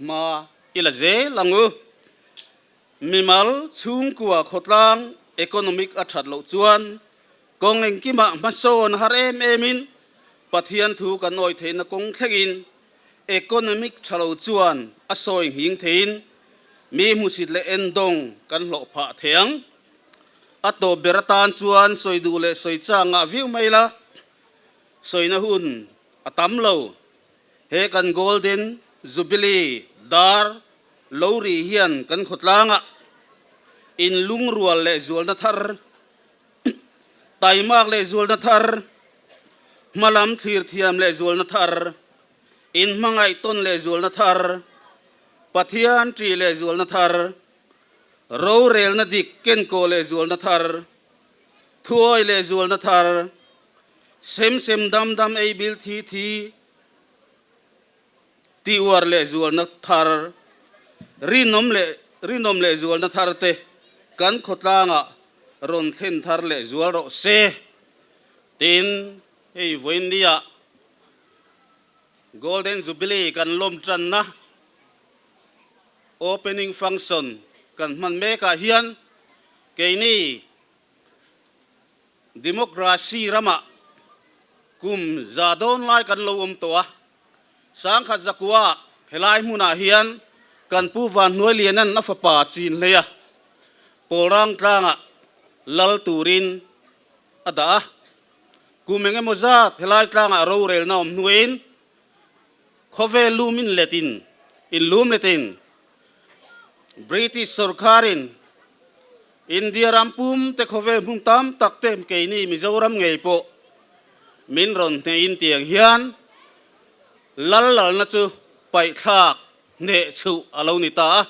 ma ila je langu mimal chung kwa khotlang economic athat lo chuan kongeng kima mason har emin pathian thu kan oi theina kong thlengin economic thalo chuan asoi hing thein mi musit le endong kan lo pha theng ato beratan chuan soidu le soichanga view maila soina hun atam lo he kan golden jubilee dar lori hian kan khotlanga in lung rual le zual na thar taimak le zual na thar malam thir thiam le zual na thar in mangai ton le zual na thar pathian tri le zual na thar ro rel na dik ken ko le zual na thar thuoi le zual na thar sem dam ei bil thi ti war le zual na thar rinom le zual na thar te kan khotlanga ron thlen thar le zual ro se tin hei voindia golden jubilee kan lom tran na opening function kan man me ka hian keini democracy rama kum zadon lai kan lo toa sang khat zakwa helai muna hian kan pu van noi lianan na fa pa chin leya polrang tlanga lal turin ada kumenge mozat helai tlanga ro rel na om nuin khove lumin letin in lum letin British sarkarin India rampum te khove mung tam tak tem ke ni Mizoram ngei po min ron te in tiang hian lal na chu pai thak ne chu alo ni ta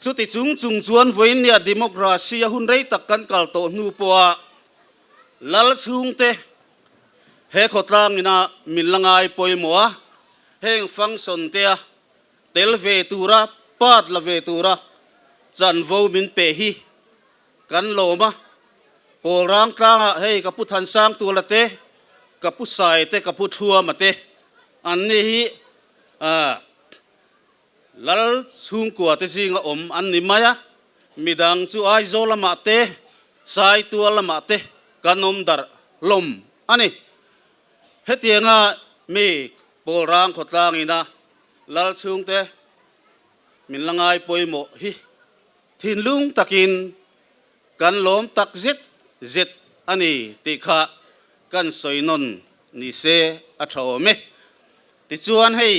chu ti chung chuan voin nia democracy hun rei tak kan kal to nu po lal chung te he khotlang ina min langai poimo a heng function te tel ve tura pat la ve tura chan vo min pe hi kan loma polrang tanga hei kaput han sang tu la te kaput sai te kaput thua ma te an ni hi lal chung kwa te singa an ni maya midang chu ai zo lama te sai tu lama te kanom dar lom ani hetianga mi polrang khotlang ina lal chung te min langai poimo hi thin lung takin kan lom tak zet ani ti kha kan soinon ni se a thome ti chuan hei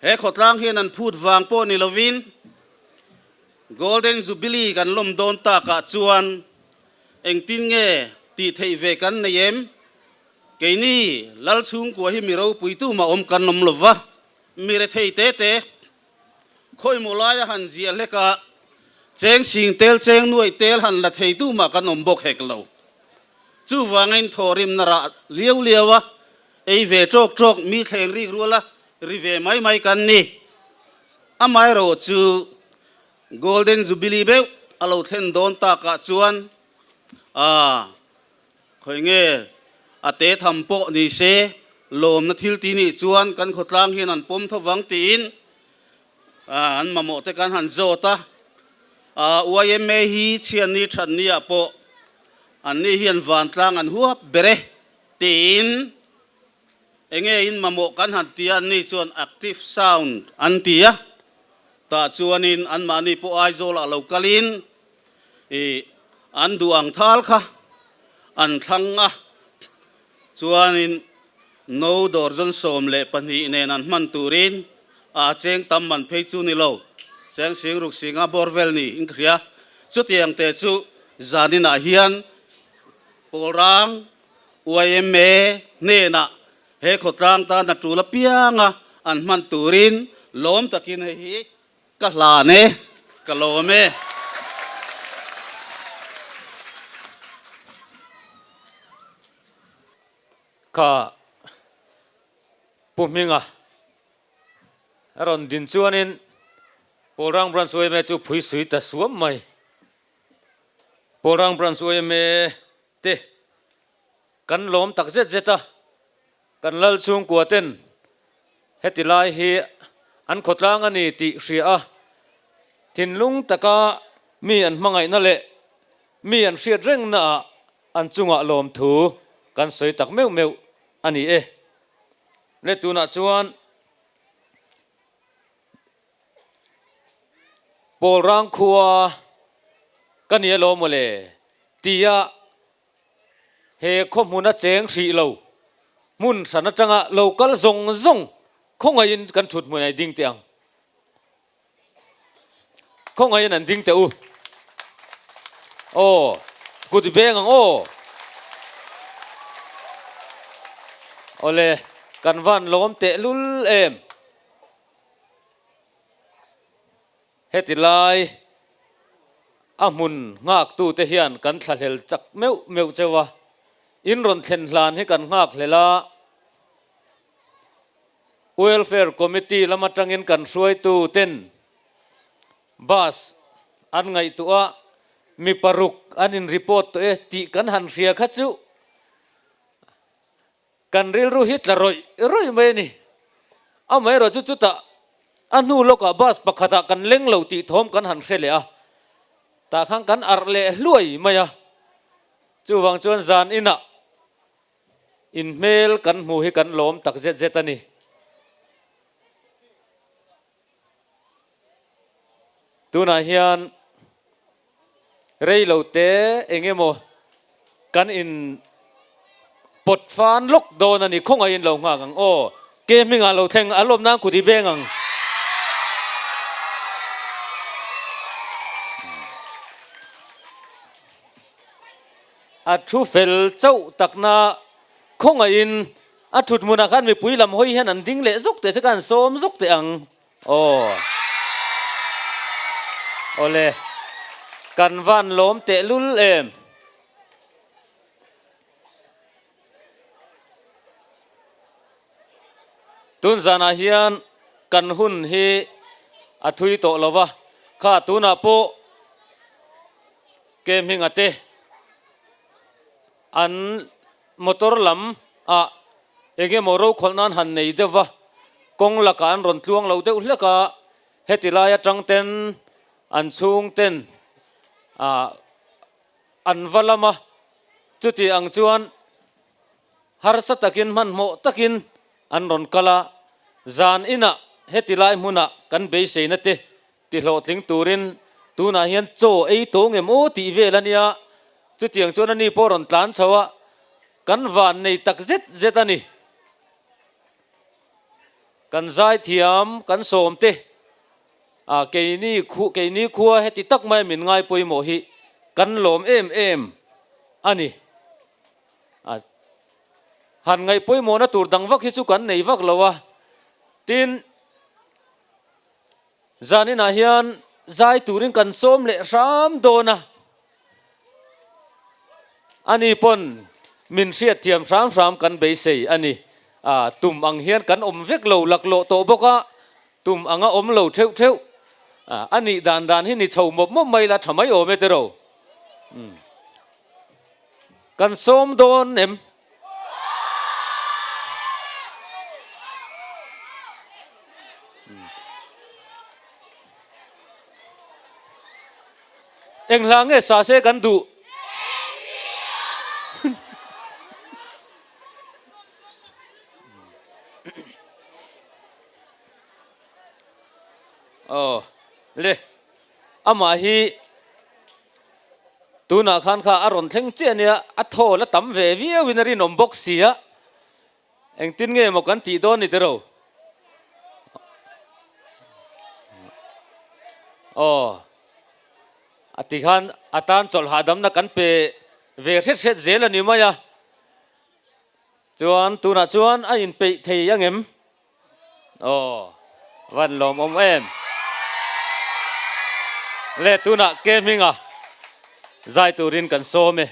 he khotlang hian an phut wang po ni lovin golden jubilee kan lom don ta ka chuan engtin nge ti thei ve kan neyem keini lal chung ko hi miro puitu ma om kan nom lova mire thei te te khoi molaya han zia leka cheng sing tel cheng nuai tel han la thei tu ma kan om bok hek lo chu wangin thorim nara liu liawa ei ve trok mi thleng ri ruala ri ve mai kan ni amai ro chu golden jubilee be alo thlen don ta ka chuan khoi nge ate thampo ni se lom na thil ti ni chuan kan khotlang hian an pom thawang ti in an mamo te kan han zo ta YMA hi chian ni than ni apo an ni hian van tlang an huap bere tin enge in mamo kan han tian ni chuan active sound an tia ta chuanin an mani po ai zo la lokalin an duang thal kha an thanga chuanin no dorjon som le pani nen an man turin cheng tam man phei chu ni lo cheng sing ruk singa borvel ni ingkhria chu tiang te chu zanina hian polrang YMA ne na he khotang ta na tula pianga an man turin lom takin hi ka hla ne ka lome ka puminga aron din chuanin polrang branch OMA chu phui sui ta suam mai polrang branch OMA te kan lom tak zeta kan lal chung kuaten hetilai hi an khotlang ani ti hria thinlung taka mi an mangai na le mi an hriat reng na an chunga lom thu kan soi tak meu ani le tuna chuan polrang khuwa kan ye lo mole tia he khomuna cheng hri lo mun sana tanga local zong khonga in kan thut munai ding tiang khonga in an ding te u good beng ang ole kan van lom te lul em hetilai amun ngak tu te hian kan thlahel chak meu chewa in ron thlen hlan hi kan ngak lela welfare committee lama tangin kan hruai tu ten bas an ngai tu a mi paruk anin report to ti kan han hria kha chu kan ril ru hit la roi mai ni amai ro chu ta anu loka bas pakhata kan leng lo ti thom kan han hrele a ta khang kan arle luai maya chu wang chuan zan ina in mel kan mu hi kan lom tak zet ani tuna hian rei lo te engemo kan in pot fan lok don ani khonga in lo nga gang ke minga lo theng alom nang kuti bengang a thu fel chau takna khong a in a thut muna khan mi pui lam hoi hian an ding le zok te se kan som zok te ang ole kan van lom te lul em tun zana hian kan hun hi a thui to lova kha tuna po kem hingate an motor lam a ege moro kholnan han nei dewa kong laka an ron tluang lo de ulaka hetilaya tangten an chung ten an valama chuti ang chuan har sa takin man mo takin an ron kala zan ina hetilai muna kan be se na te ti hlo tling turin tuna hian cho ei to nge mo ti velania chu tiang chona ni poron tlan chawa kan van nei tak zet zet ani kan zai thiam kan som te ke ni khuwa heti tak mai min ngai poi mo hi kan lom em ani han ngai poi mo na tur dang vak hi chu kan nei vak lowa tin zanina hian zai turin kan som le ram dona ani pon min riat thiam ram kan be sei ani tum ang hian kan om vek lo lak lo to boka tum anga om lo theu ani dan hi ni chho mop mai la thamai o me te ro kan som don em eng lang e sa se kan du le ama hi tuna khan kha aron thleng che nia a tho la tam ve vi winari nom box sia eng tin nge mo kan ti don ni te ro ati khan atan chol hadam na kan pe ve set zel ani maya chuan tuna chuan a in pe thei angem van lom om em le tuna keminga zai turin kan some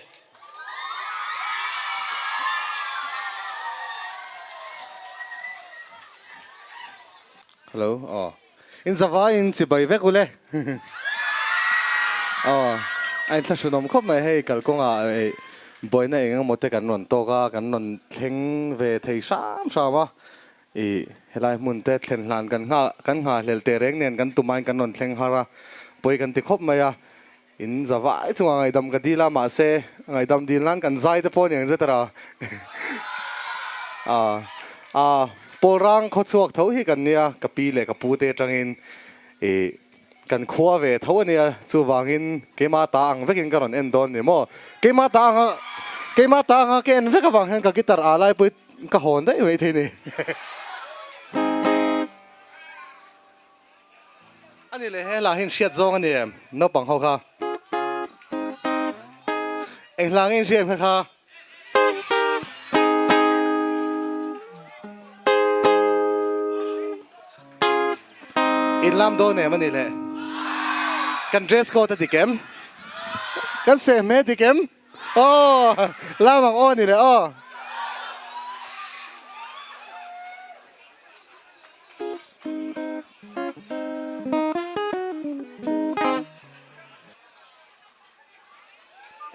hello in zawa in chibai vek ule anh ta sunom khop mai hei kalkonga boina eng mote kan non toka kan non thleng ve thei sama helai mun te thlen hlan kan nga hlel te reng nen kan tumai kan non thleng hara poi kan ti khop mai in zawa chunga ngai dam ka dila ma se ngai dam dilan kan zai te pon yang zetara polrang kho chuak tho hi kan nia kapi le kapu te tangin kan khua ve tho ania chu wangin kema ta ang vekin karon en don ni mo kema ta nga ken veka wang hen ka gitar alai pui ka hon dai wei the ni ani le hela hin shiat zong ani no pang ho kha eng lang in siam kha in lam do ne mani le kan dress code ti kem kan se me ti kem lam ang on ni le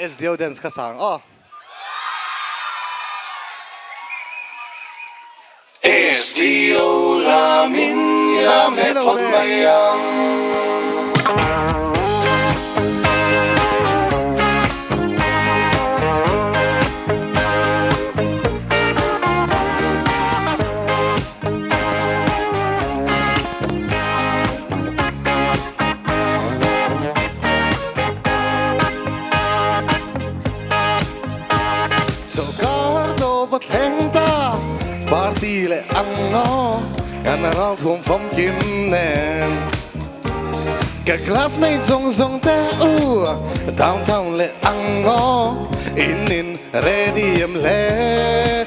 es dio dance ka sang Es dio la min la me pagmayang party le ango kan ral thum phom kim nen ka classmate zong te downtown le ango in radium le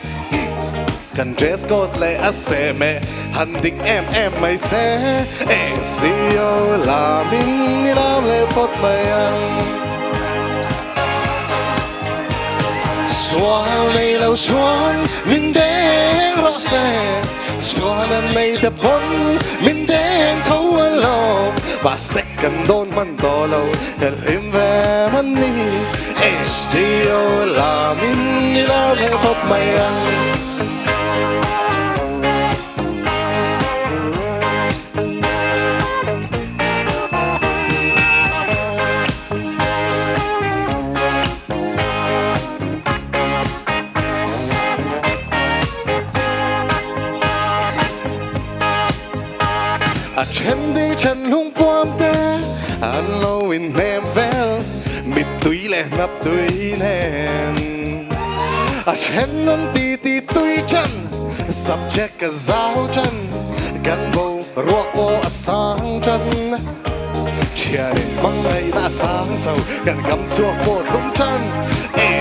kan dress code le aseme handik em mai se sio la min ni lam le pot mayang xuân này lâu xuân mình đến rõ ràng xuân này tập bốn mình đến thấu lòng và sẽ cần đón mình to lâu cần thêm về mình đi STO là mình đi lao về tốt mày ăn chân đi chân hung quam te anh lâu in em vel mít túi lệ nắp túi nén chân anh ti túi chân subject cái giáo chân gắn bầu ruột bộ sáng chân chia đến măng ngày đã sáng sâu gần cầm chuộc bộ không chân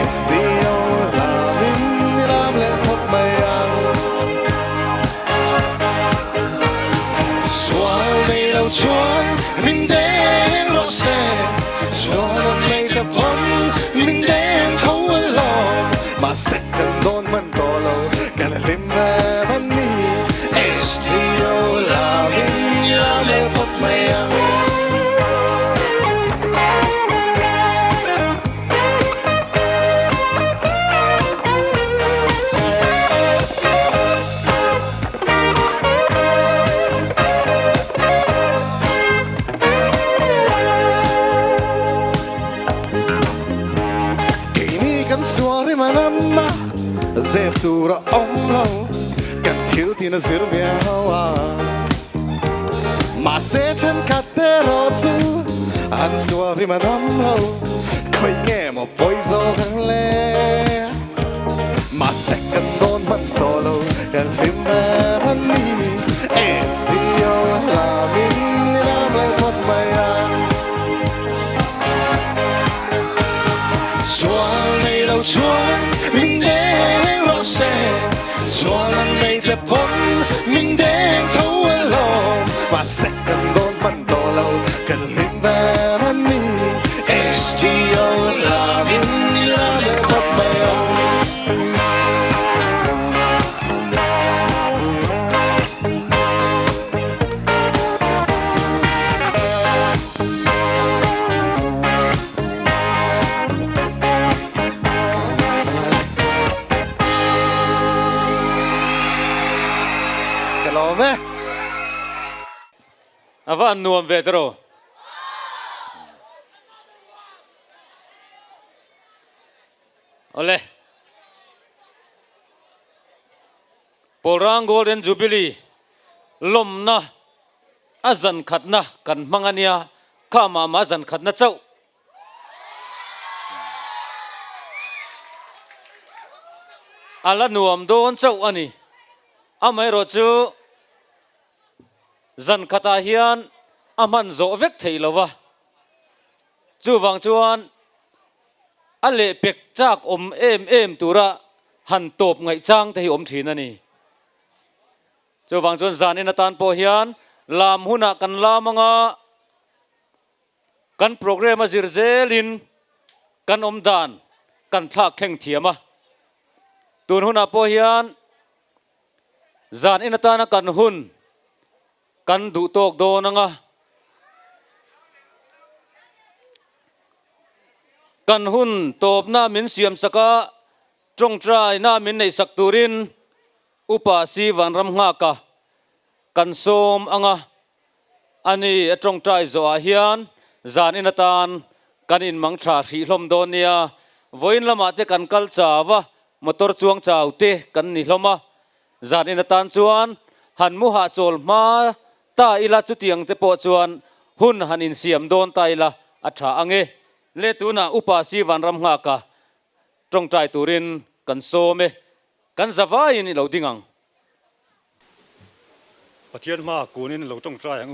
STO là mình đi làm lên một mây ăn lâu xuân mình đến rõ ràng xuân này tập bốn mình đến thấu lòng mà sẽ cần đón mình to lâu cần lên về bên đi STO là mình làm để phật mày ăn dẹp tù ra ống lâu cần thiếu thì nó giữ béo mà sẽ chân cắt tê rô chú anh xua đi mà nắm lâu khơi nghe một bối dô khăn lê mà sẽ cần đôn bắn tổ lâu cần tìm về bắn đi SEO là mình làm lại thật mày ăn xuân này lâu xuân mình đến rõ ràng xuân này tập bốn mình đến thấu lòng và sẽ cần đón bắn to lâu cần lên về bắn đi STO là mình làm để thật mày ăn avan nuam ve tro ole Polrang Golden Jubilee lomna azan khatna kan mangania kama ma azan khatna chau ala nuam don chau ani amai ro chu zan khata hian aman zo vek theilowa chu wang chuan ale pek chak em tura han top ngai chang te hi om thin ani chu wang chuan zan in atan po hian lam huna kan lamanga kan program a zirzelin kan om dan kan thak thleng thiama tun huna po hian zan in atana kan hun kan du tok do nanga kan hun top na min siam saka trong trai na min nei sak turin upa si van ram nga ka kan som anga ani trong trai zo a hian zan in atan kan in mang tha ri hlom don nia voin lama te kan kal chawa motor chuang chau te kan ni hloma zan in atan chuan han mu ha chol ma ta ila chu tiang te po chuan hun han in siam don ta ila atha ange le tuna upa si van ram nga ka trong trai turin kan some kan zawai ni lo dingang pathian ma kunin lo trong trai ang